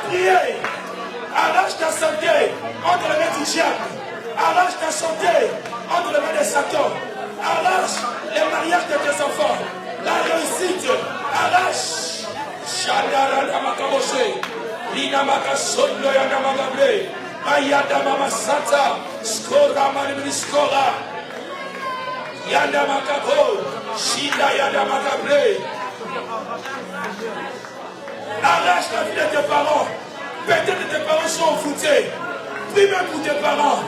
Priez. Arrache ta santé entre les mains du diable. Arrache ta santé entre les mains de Satan. Arrache les mariages de tes enfants. La réussite. Arrache. Shadara Namakaboshe. Linamaka Sondo Yanamagabre. Ayada Mama Santa. Skora Manimiskora. Yandamakabo. Shida Yandamagabre. Arrache la vie de tes parents. Peut-être que tes parents sont envoûtés. Prie même pour tes parents.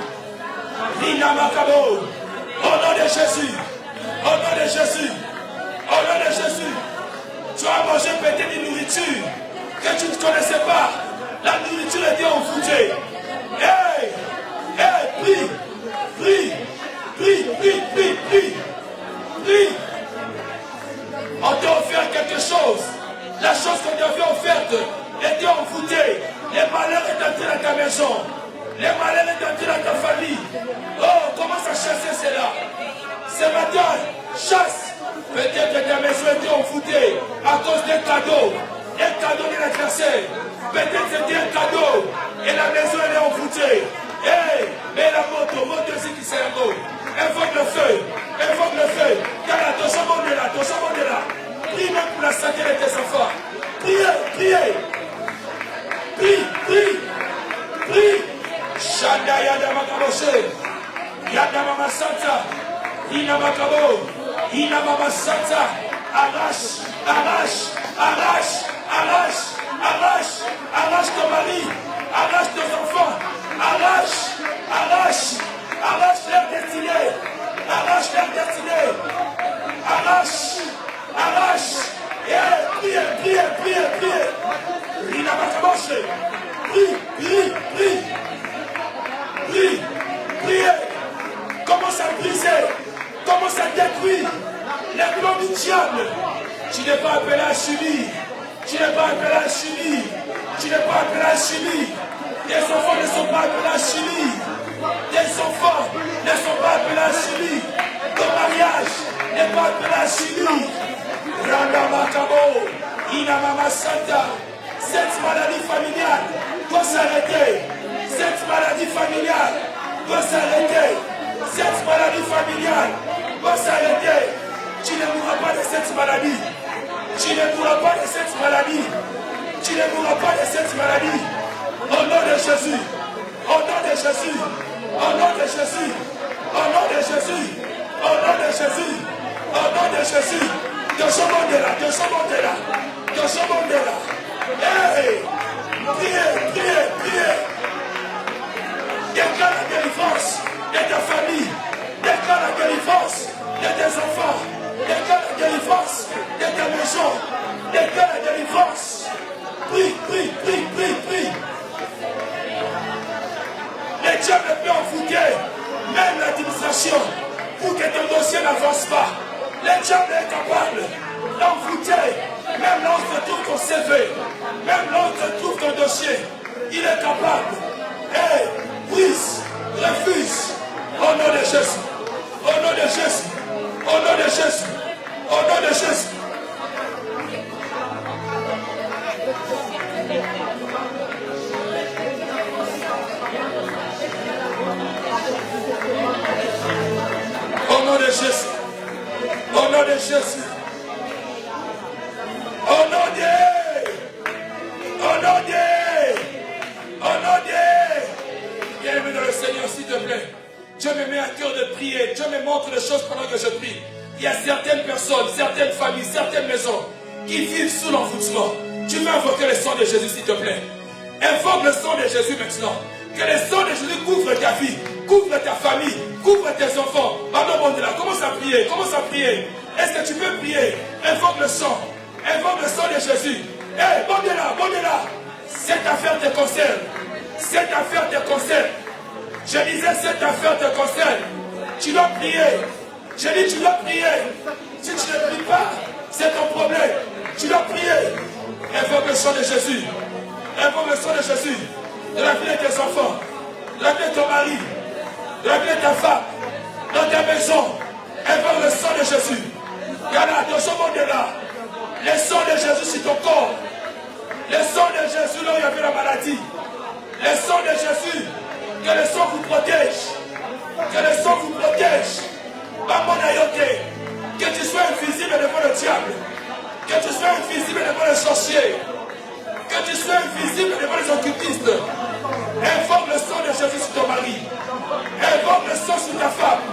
Lina Makabo. Au nom de Jésus. Au nom de Jésus. Au nom de Jésus. Tu as mangé peut-être une nourriture que tu ne connaissais pas. La nourriture était envoûtée. Hey! Hey! Prie! Prie! Prie! Prie! Prie! Prie! Prie! On t'a offert quelque chose. La chose qu'on t'avait offerte était envoûtée. Les malheurs est entré dans ta maison. Les malheurs est entré dans ta famille. Oh, commence à chasser cela. Ce matin, chasse. Peut-être que ta maison était envoûtée à cause d'un cadeau. Un cadeau de l'adversaire. Peut-être que c'était un cadeau. Et la maison elle est envoûtée. Hey, mais la moto aussi qui s'est un mot. Invoque le feu. Invoque le feu. Car là, ton chambre est là. Ton chambre est là. Prie même pour la santé de tes enfants. Priez, priez. Prie, prie, prie. Shanda Yada Makaboshe. Yada Mama Santa. Ina Makabo. Ina Mama Santa. Arrache, arrache, arrache, arrache, arrache, arrache ton mari. Arrache tes enfants. Arrache, arrache, arrache leur destinée. Arrache leur destinée. Arrache, arrache. Yeah, priez, priez, priez, priez. Ina Makaboshe. Prie, prie, prie. Prie, priez. Commence à briser. Commence à détruire les plans du diable. Tu n'es pas appelé à subir. Tu n'es pas appelé à subir. Tu n'es pas appelé à subir. Tes enfants ne sont pas appelés à subir. Tes enfants ne sont pas appelés à subir. Ton mariage n'est pas appelé à subir. Randa Makabo. Ina Mama Santa. Cette maladie familiale doit s'arrêter. Cette maladie familiale doit s'arrêter. Cette maladie familiale doit s'arrêter. Tu ne mourras pas de cette maladie. Tu ne mourras pas de cette maladie. Tu ne mourras pas de cette maladie. Au nom de Jésus. Au nom de Jésus. Au nom de Jésus. Au nom de Jésus. Au nom de Jésus. Au nom de Jésus. Te sommes de là. Te sommes de là. Te sommes de là. Hey! Priez, priez, priez. Déclare la délivrance de ta famille. Déclare la délivrance de tes enfants. Déclare la délivrance de ta maison. Déclare la délivrance. Prie, prie, prie, prie, prie. Les diables peuvent envoûter même l'administration pour que ton dossier n'avance pas. Le diable est capable d'envoûter même là où se trouve ton CV, même là où se trouve ton dossier. Il est capable. Hey, brise, refuse. Au nom de Jésus. Au nom de Jésus. Au nom de Jésus. Au nom de Jésus. Au nom de Jésus. Au nom de Jésus. Au nom de. Au nom de. Au nom de. Bienvenue dans le Seigneur, s'il te plaît. Dieu me met à cœur de prier. Dieu me montre les choses pendant que je prie. Il y a certaines personnes, certaines familles, certaines maisons qui vivent sous l'envoûtement. Tu veux invoquer le sang de Jésus, s'il te plaît. Invoque le sang de Jésus maintenant. Que le sang de Jésus couvre ta vie, couvre ta famille, couvre tes enfants. Pardon, bon de là, commence à prier, commence à prier. Est-ce que tu peux prier? Invoque le sang. Invoque le sang de Jésus. Hé, bon de là. Cette affaire te concerne. Cette affaire te concerne. Je disais, cette affaire te concerne. Tu dois prier. Je dis, tu dois prier. Si tu ne pries pas, c'est ton problème. Tu dois prier. Invoque le sang de Jésus. Invoque le sang de Jésus. De la vie de tes enfants. De la vie de ton mari. De la vie de ta femme. Dans ta maison. Invoque le sang de Jésus. Regarde, attention, mon Dieu là. Le sang de Jésus sur ton corps. Le sang de Jésus, là où il y avait la maladie. Le sang de Jésus. Que le sang vous protège. Que le sang vous protège. Que tu sois invisible devant le diable. Que tu sois invisible devant les sorciers. Que tu sois invisible devant les occultistes. Invoque le sang de Jésus sur ton mari. Invoque le sang sur ta femme.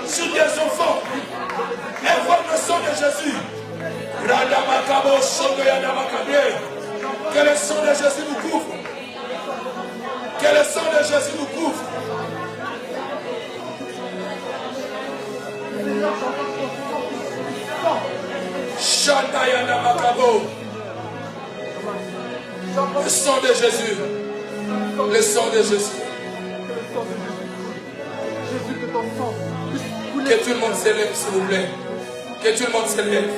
Sur tes enfants. Invoque le sang de Jésus. Que le sang de Jésus nous couvre. Que le sang de Jésus nous couvre. Le sang de Jésus. Le sang de Jésus. Que tout le monde s'élève, s'il vous plaît. Que tout le monde s'élève.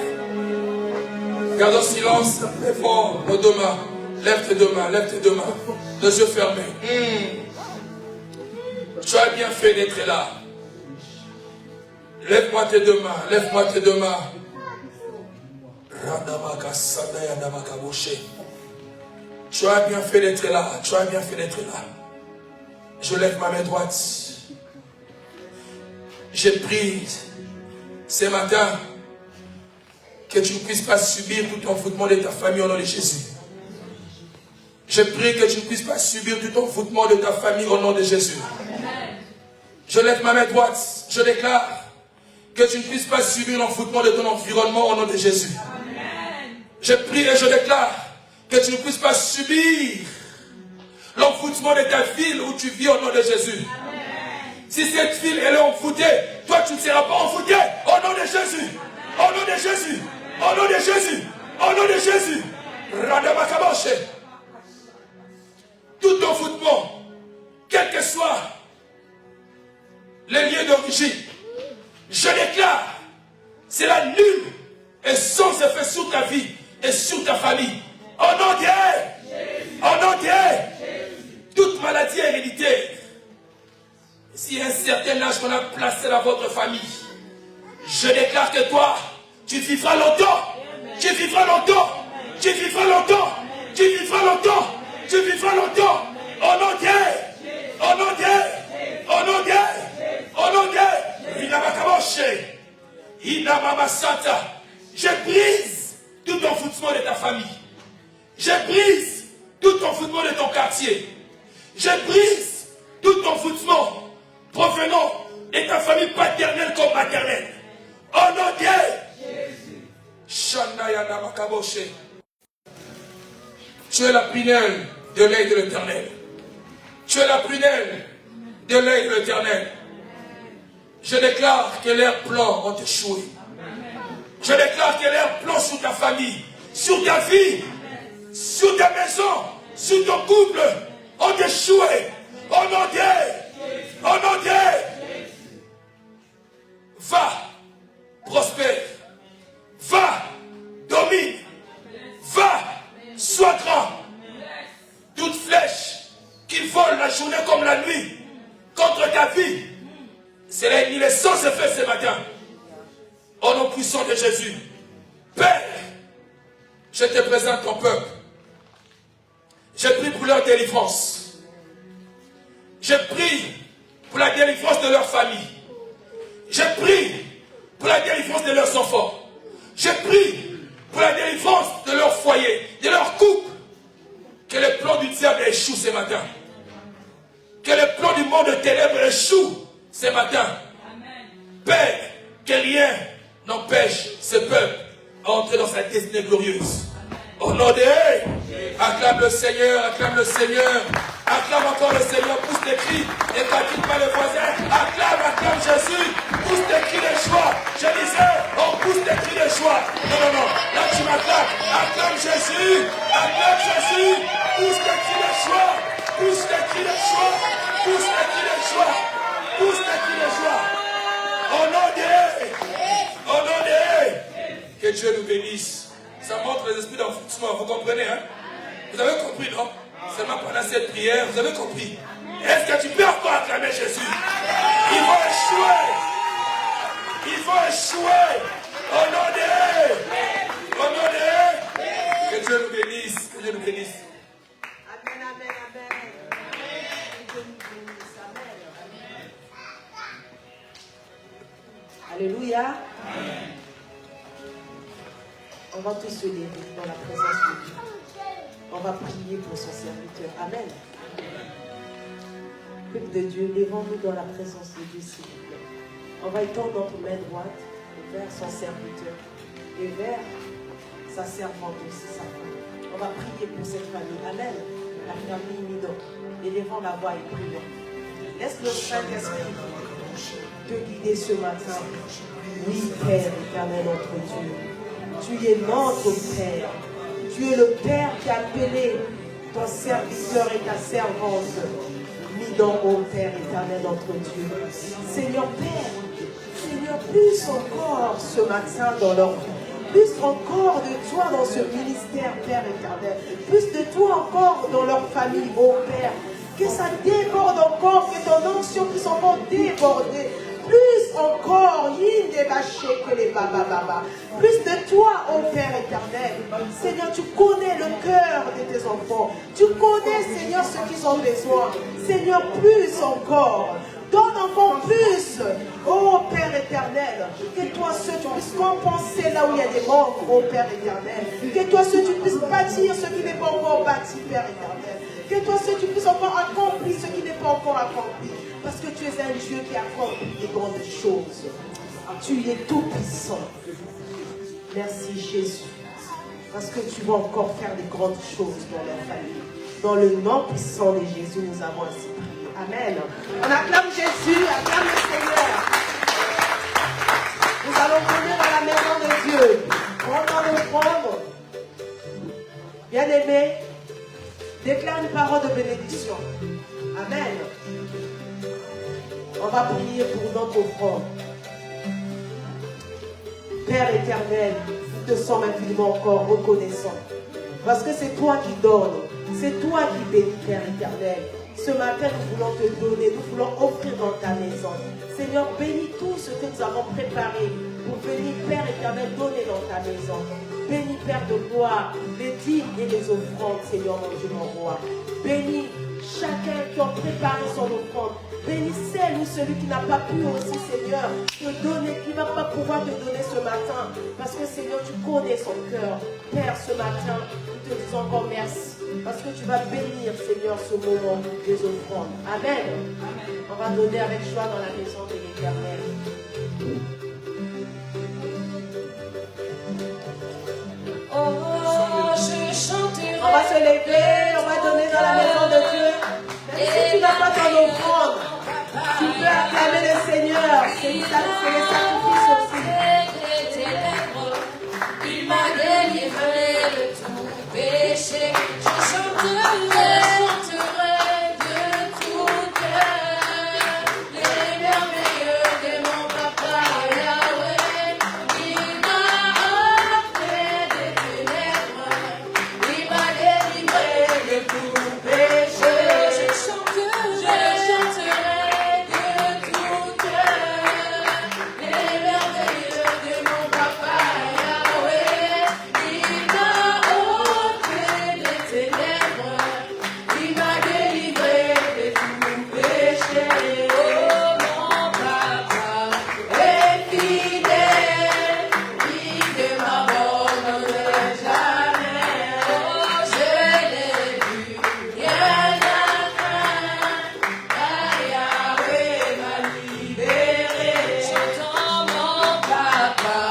Gardons silence. Lève nos deux mains. Lève tes deux mains. Lève tes deux mains. Les yeux fermés. Tu as bien fait d'être là. Lève-moi tes deux mains. Lève-moi tes deux mains. Tu as bien fait d'être là. Tu as bien fait d'être là. Je lève ma main droite. J'ai pris ce matin que tu ne puisses pas subir tout envoûtement de ta famille au nom de Jésus. Je prie que tu ne puisses pas subir tout envoûtement de ta famille au nom de Jésus. Je lève ma main droite. Je déclare que tu ne puisses pas subir l'envoûtement de ton environnement au nom de Jésus. Je prie et je déclare que tu ne puisses pas subir l'envoûtement de ta ville où tu vis au nom de Jésus. Si cette ville elle est envoûtée, toi tu ne seras pas envoûté au nom de Jésus. Au nom de Jésus. Au nom de Jésus. Au nom de Jésus. Tout envoûtement, quel que soit les lieux d'origine, je déclare, c'est la nul et sans effet sur ta vie et sur ta famille. Au nom de Dieu. Au nom de Dieu. Toute maladie héréditaire. Si un certain âge qu'on a placé dans votre famille, je déclare que toi, tu vivras longtemps. Tu vivras longtemps. Tu vivras longtemps. Tu vivras longtemps. Tu vivras longtemps. Au nom de Dieu. Au nom de Dieu. Au nom de Dieu. Au nom de Dieu. Je brise tout envoûtement de ta famille. Je brise tout envoûtement de ton quartier. Je brise tout envoûtement provenant de ta famille paternelle comme maternelle. Au nom de Dieu. Tu es la prunelle de l'œil de l'Éternel. Tu es la prunelle de l'œil de l'Éternel. Je déclare que leurs plans ont échoué. Je déclare que leurs plans sur ta famille, sur ta vie, sur ta maison, sur ton couple ont échoué. Au nom de Dieu. Au nom de Dieu. Va, prospère. Va, domine. Va, sois grand. Toute flèche qui vole la journée comme la nuit contre ta vie, il est sans effet ce matin. Au nom puissant de Jésus. Père, je te présente ton peuple. Je prie pour leur délivrance. Je prie pour la délivrance de leur famille. Je prie pour la délivrance de leurs enfants. Je prie pour la délivrance de leur foyer, de leur couple. Que le plan du diable échoue ce matin. Que le plan du monde de ténèbres échoue ce matin. Père, que rien n'empêche ce peuple à entrer dans sa destinée glorieuse. Au nom de Dieu, acclame le Seigneur, acclame le Seigneur. Acclame encore le Seigneur, pousse tes cris, et fatigue pas les voisins. Acclame, acclame Jésus, pousse tes cris de joie. Je disais, on pousse tes cris de joie. Non, non, non, là tu m'acclames. Acclame Jésus, pousse tes cris de joie, pousse tes cris de joie, pousse tes cris de joie, pousse tes cris de joie. Au nom de Dieu, au nom de Dieu, que Dieu nous bénisse. Ça montre les esprits d'enfouissement, vous comprenez, hein? Vous avez compris, non? Seulement pendant cette prière, vous avez compris. Est-ce que tu peux encore acclamer Jésus? Il va échouer. Il va échouer. Au nom de Dieu. Au nom de Dieu. Que Dieu nous bénisse. Que Dieu nous bénisse. Amen, amen, amen. Que Dieu nous bénisse. Amen. Alléluia. On va tous se lever dans la présence de Dieu. On va prier pour son serviteur. Amen. Peuple de Dieu, levons-nous dans la présence de Dieu, s'il vous plaît. On va étendre notre main droite vers son serviteur et vers sa servante aussi, sa femme. On va prier pour cette famille. Amen. La famille Midon. Élevons la voix et prions. Laisse le Saint-Esprit te guider ce matin. Oui, Père éternel, notre Dieu. Tu es notre Père. Tu es le Père qui a appelé ton serviteur et ta servante. Midon, ô Père éternel, notre Dieu. Seigneur Père, Seigneur, plus encore ce matin dans leur vie. Plus encore de toi dans ce ministère, Père éternel. Plus de toi encore dans leur famille, ô Père. Que ça déborde encore, que ton onction puisse encore déborder. Plus encore, que les baba. Plus de toi, ô Père éternel. Seigneur, tu connais le cœur de tes enfants. Tu connais, Seigneur, ce qu'ils ont besoin. Seigneur, plus encore. Donne encore plus, ô Père éternel, que toi seul tu puisses compenser là où il y a des manques, ô Père éternel. Que toi seul tu puisses bâtir ce qui n'est pas encore bâti, Père éternel. Que toi seul tu puisses encore accomplir ce qui n'est pas encore accompli. Parce que tu es un Dieu qui accomplit des grandes choses. Tu es tout puissant. Merci Jésus. Parce que tu vas encore faire des grandes choses dans leur famille. Dans le nom puissant de Jésus, nous avons ainsi prié. Amen. On acclame Jésus, acclame le Seigneur. Nous allons venir dans la maison de Dieu. On va le prendre. Bien-aimé, déclare une parole de bénédiction. Amen. On va prier pour notre offrande. Père éternel, nous te sommes infiniment encore reconnaissants. Parce que c'est toi qui donnes. C'est toi qui bénis, Père éternel. Ce matin, nous voulons te donner, nous voulons offrir dans ta maison. Seigneur, bénis tout ce que nous avons préparé pour venir, Père éternel, donner dans ta maison. Bénis, Père de gloire, les dîmes et les offrandes, Seigneur, mon Dieu, mon roi. Bénis chacun qui a préparé son offrande. Bénis celle ou celui qui n'a pas pu aussi, Seigneur, te donner, qui ne va pas pouvoir te donner ce matin. Parce que, Seigneur, tu connais son cœur. Père, ce matin, nous te disons encore merci. Parce que tu vas bénir, Seigneur, ce moment des offrandes. Amen. Amen. On va donner avec joie dans la maison de l'Éternel. Oh, je chanterai. On va se lever, on va donner dans la maison de Dieu. Même si tu n'as pas ton offrande, tu peux acclamer le Seigneur. C'est les sacrifices aussi. Il m'a délivré de tout péché. Je chanterai de tout cœur les merveilleux de mon papa Yahweh. Il m'a enlevé des ténèbres. Il m'a délivré de tout péché. Je chanterai de tout cœur les merveilleux de mon papa Yahweh. Il m'a ôté des ténèbres. Il m'a délivré de tout péché. Oh, mon papa est fidèle. Il ne m'abandonne jamais. Oh, je l'ai vu, rien à craindre. Ah, Yahweh m'a libéré. J'entends mon papa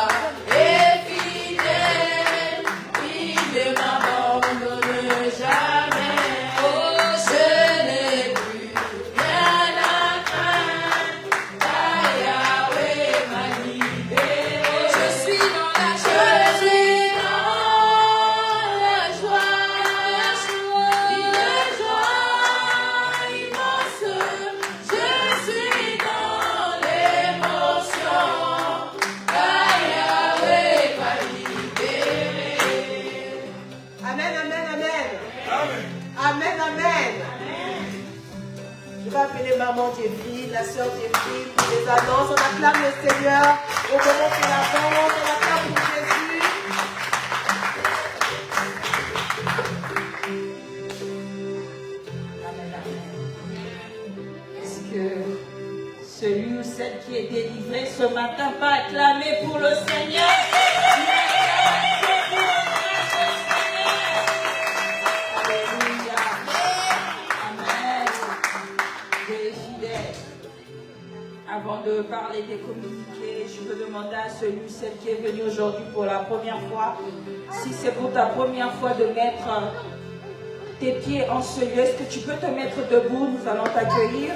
est fidèle. Il ne m'abandonne jamais. Oh, je l'ai vu, rien à craindre. Ah, Yahweh m'a libéré. Je suis dans la joie. Je suis dans la joie. Une joie immense. Je suis dans l'émotion. Ah, Yahweh m'a libéré. Amen, amen, amen. Amen, amen. Je vais appeler maman Jeffrey, la soeur Jeffrey, pour les annonces. On acclame le Seigneur. Au moment qu'il avance, on acclame pour Jésus. Est-ce que celui ou celle qui est délivré ce matin va acclamer pour le Seigneur? Alléluia. Amen. Dieu est fidèle. Avant de parler des communiqués, je veux demander à celui ou celle qui est venu aujourd'hui pour la première fois, si c'est pour ta première fois de mettre tes pieds en ce lieu, est-ce que tu peux te mettre debout? Nous allons t'accueillir.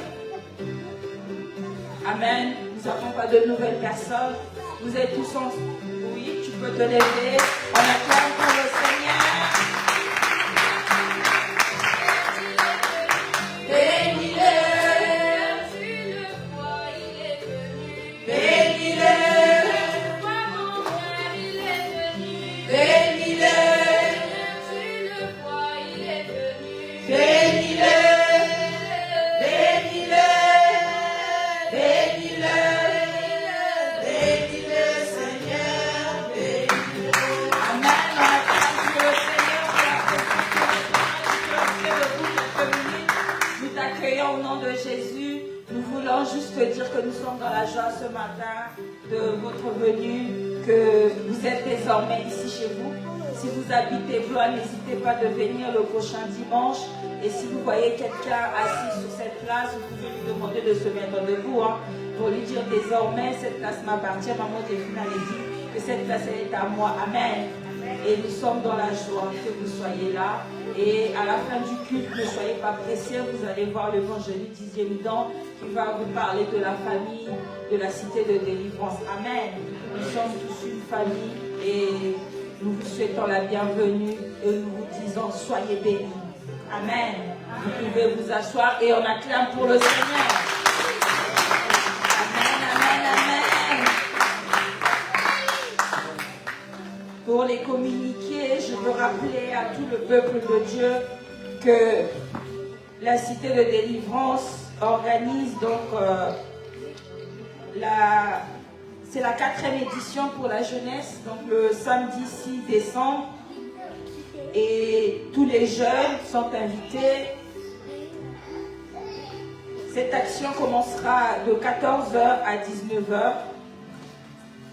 Amen. Nous n'avons pas de nouvelles personnes. Vous êtes tous en... Oui, tu peux te lever. On acclame pour le Seigneur. Bénis-le, tu le vois, il est venu. Bénis-le. Vois mon frère, il est venu. Bénis-le. Tu le vois, il est venu. Bénis-le. Bénis-le. Bénis-le. Bénis-le, Seigneur. Bénis-le. Amen. On acclame pour le Seigneur pour la présentation. Nous t'accueillons au nom de Jésus. Nous voulons juste te dire que nous sommes dans la joie ce matin de votre venue, que vous êtes désormais ici chez vous. Si vous habitez Blois, n'hésitez pas de venir le prochain dimanche. Et si vous voyez quelqu'un assis sur cette place, vous pouvez lui demander de se mettre debout pour lui dire désormais cette place m'appartient. Maman Delphine avait dit que cette place elle est à moi. Amen. Et nous sommes dans la joie que vous soyez là. Et à la fin du culte, ne soyez pas pressés. Vous allez voir l'évangéliste Didier Midon qui va vous parler de la famille de la cité de délivrance. Amen. Nous sommes tous une famille et nous vous souhaitons la bienvenue et nous vous disons soyez bénis. Amen. Vous pouvez vous asseoir et on acclame pour le Seigneur. Amen, amen, amen. Pour les communiqués, je veux rappeler à tout le peuple de Dieu que la cité de délivrance organise donc c'est la 4e édition pour la jeunesse, donc le samedi 6 décembre. Et tous les jeunes sont invités. Cette action commencera de 14h à 19h.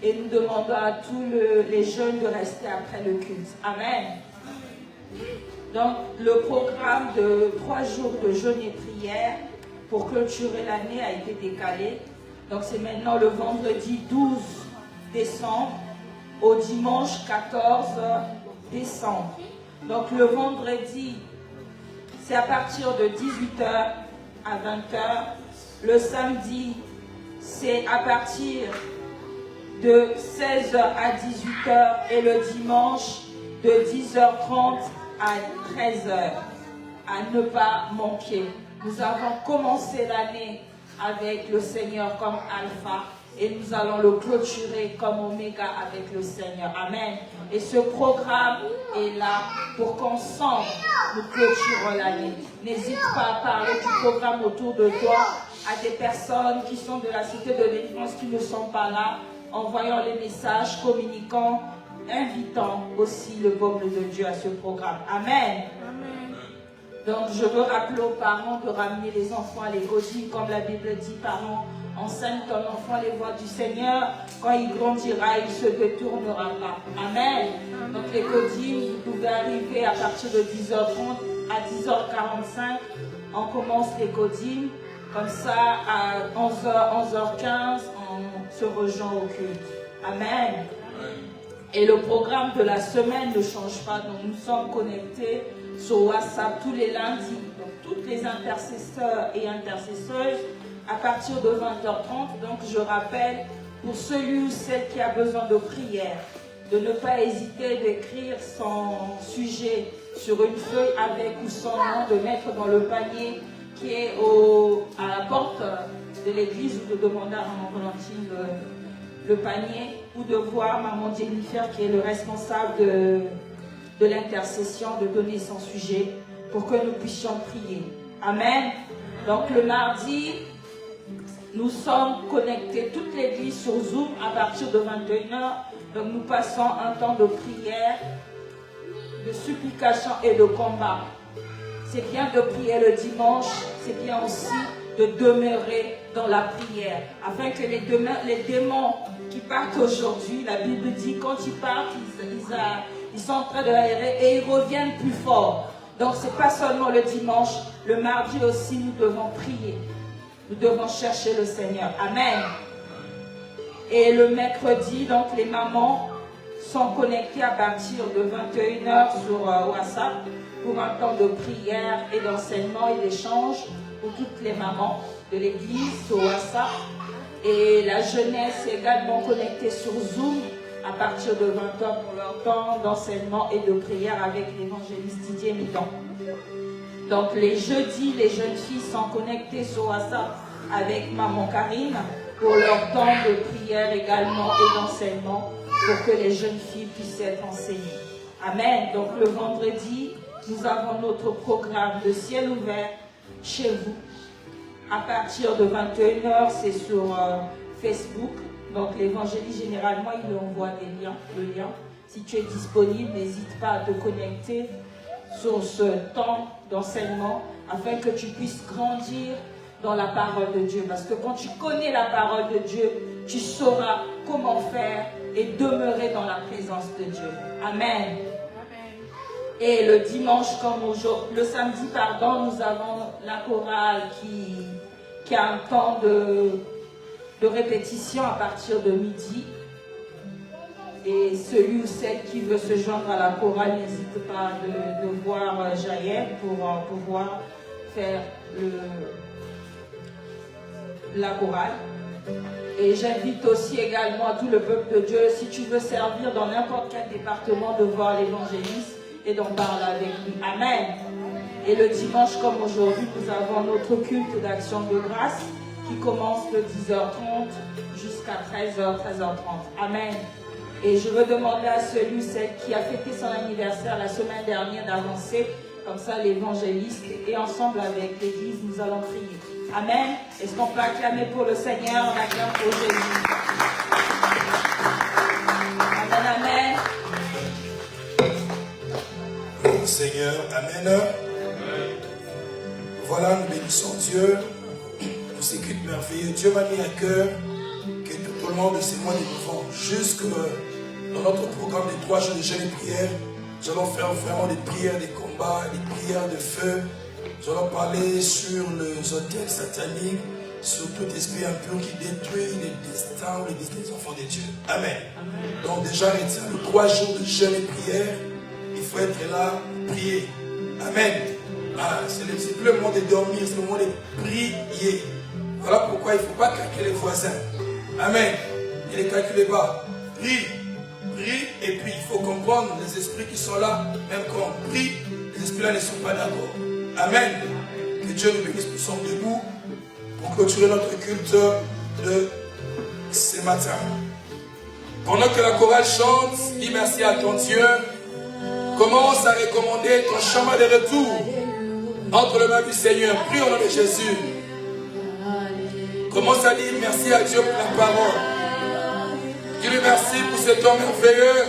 Et nous demandons à tous les jeunes de rester après le culte. Amen. Donc, le programme de 3 jours de jeûne et prière pour clôturer l'année a été décalé. Donc, c'est maintenant le vendredi 12 décembre au dimanche 14 décembre. Donc, le vendredi, c'est à partir de 18h à 20h. Le samedi, c'est à partir de 16h à 18h et le dimanche de 10h30 à 13h. À ne pas manquer. Nous avons commencé l'année avec le Seigneur comme Alpha et nous allons le clôturer comme Oméga avec le Seigneur. Amen. Et ce programme est là pour qu'ensemble nous clôturons l'année. N'hésite pas à parler du programme autour de toi à des personnes qui sont de la cité de délivrance qui ne sont pas là, envoyant les messages, communiquant, invitant aussi le peuple de Dieu à ce programme. Amen. Amen. Donc je veux rappeler aux parents de ramener les enfants à l'école, comme la Bible dit, parents, enseigne ton enfant les voies du Seigneur. Quand il grandira, il ne se détournera pas. Amen. Donc les codines, vous pouvez arriver à partir de 10h30 à 10h45. On commence les codines. Comme ça, à 11h, 11h15, on se rejoint au culte. Amen. Et le programme de la semaine ne change pas. Donc nous sommes connectés sur WhatsApp tous les lundis. Donc toutes les intercesseurs et intercesseuses à partir de 20h30. Donc je rappelle pour celui ou celle qui a besoin de prière, de ne pas hésiter d'écrire son sujet sur une feuille avec ou sans nom, de mettre dans le panier qui est à la porte de l'église ou de demander à Maman Valentine le panier ou de voir Maman Jennifer qui est le responsable de l'intercession, de donner son sujet pour que nous puissions prier. Amen. Donc le mardi, nous sommes connectés, toute l'église sur Zoom à partir de 21h. Donc nous passons un temps de prière, de supplication et de combat. c'est bien de prier le dimanche, c'est bien aussi de demeurer dans la prière, afin que les démons qui partent aujourd'hui, la Bible dit, quand ils partent, ils sont en train de aérer et ils reviennent plus forts. Donc c'est pas seulement le dimanche, le mardi aussi nous devons prier. Nous devons chercher le Seigneur. Amen. Et le mercredi, donc les mamans sont connectées à partir de 21h sur WhatsApp pour un temps de prière et d'enseignement et d'échange pour toutes les mamans de l'église sur WhatsApp. Et la jeunesse est également connectée sur Zoom à partir de 20h pour leur temps d'enseignement et de prière avec l'évangéliste Didier Midon. Donc les jeudis, les jeunes filles sont connectées sur WhatsApp avec Maman Karine pour leur temps de prière également et d'enseignement pour que les jeunes filles puissent être enseignées. Amen. Donc le vendredi, nous avons notre programme de ciel ouvert chez vous. À partir de 21h, c'est sur Facebook. Donc l'évangéliste, généralement, il envoie le lien. Si tu es disponible, n'hésite pas à te connecter sur ce temps d'enseignement afin que tu puisses grandir dans la parole de Dieu. Parce que quand tu connais la parole de Dieu, tu sauras comment faire et demeurer dans la présence de Dieu. Amen. Et le dimanche, comme aujourd'hui, le samedi, pardon, nous avons la chorale qui a un temps de répétition à partir de midi. Et celui ou celle qui veut se joindre à la chorale, n'hésite pas de voir Jaël pour pouvoir faire la chorale. Et j'invite aussi également à tout le peuple de Dieu, si tu veux servir dans n'importe quel département, de voir l'évangéliste et d'en parler avec lui. Amen. Et le dimanche, comme aujourd'hui, nous avons notre culte d'action de grâce qui commence de 10h30 jusqu'à 13h, 13h30. Amen. Et je veux demander à celui ou celle qui a fêté son anniversaire la semaine dernière d'avancer, comme ça l'évangéliste, et ensemble avec l'église, nous allons prier. Amen. Est-ce qu'on peut acclamer pour le Seigneur? On acclame pour Jésus. Amen, amen. Oh Seigneur, amen. Voilà, nous bénissons Dieu pour ces cultes merveilleux. Dieu m'a mis à cœur que tout au long de ces mois de novembre, jusque dans notre programme des 3 jours de jeûne et prière, nous allons faire vraiment des prières, des combats, des prières de feu. Nous allons parler sur les hôtels sataniques, sur tout esprit impur qui détruit les destins ou les destins des enfants de Dieu. Amen. Donc déjà, retiens les 3 jours de jeûne et prière. Il faut être là, prier. Amen. C'est plus le moment de dormir, c'est le moment de prier. Voilà pourquoi il ne faut pas calculer les voisins. Amen. Ne les calculez pas. Prie. Prie. Et puis il faut comprendre les esprits qui sont là. Même quand on prie, les esprits-là ne sont pas d'accord. Amen. Que Dieu nous bénisse. Nous sommes debout pour clôturer notre culte de ce matin. Pendant que la chorale chante, dis merci à ton Dieu. Commence à recommander ton chemin de retour entre les mains du Seigneur. Prie au nom de Jésus. Commence à dire merci à Dieu pour la parole. Dis-lui merci pour cet homme merveilleux.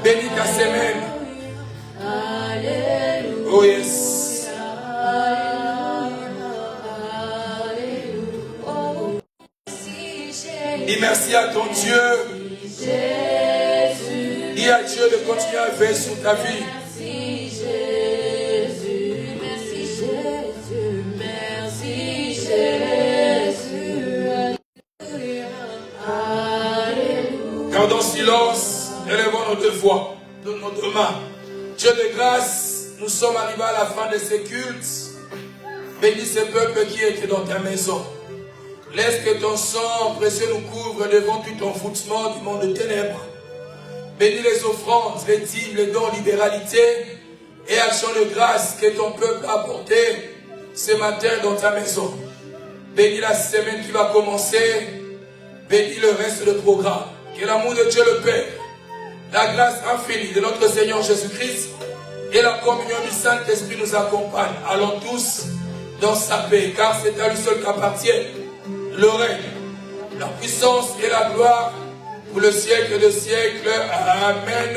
Bénis ta semaine. Oh yes. Dis merci à ton Dieu. Dis à Dieu de continuer à veiller sur ta vie. Merci Jésus, merci Jésus, merci Jésus. Alléluia. Gardons silence, élevons notre voix, notre main. Dieu de grâce, nous sommes arrivés à la fin de ces cultes. Bénis ce peuple qui était dans ta maison. Laisse que ton sang précieux nous couvre devant tout envoûtement du monde de ténèbres. Bénis les offrandes, les dîmes, les dons, libéralité et actions de grâce que ton peuple a apporté ce matin dans ta maison. Bénis la semaine qui va commencer. Bénis le reste du programme. Que l'amour de Dieu le Père, la grâce infinie de notre Seigneur Jésus-Christ et la communion du Saint-Esprit nous accompagnent. Allons tous dans sa paix, car c'est à lui seul qu'appartient le règne, la puissance et la gloire pour le siècle de siècles. Amen.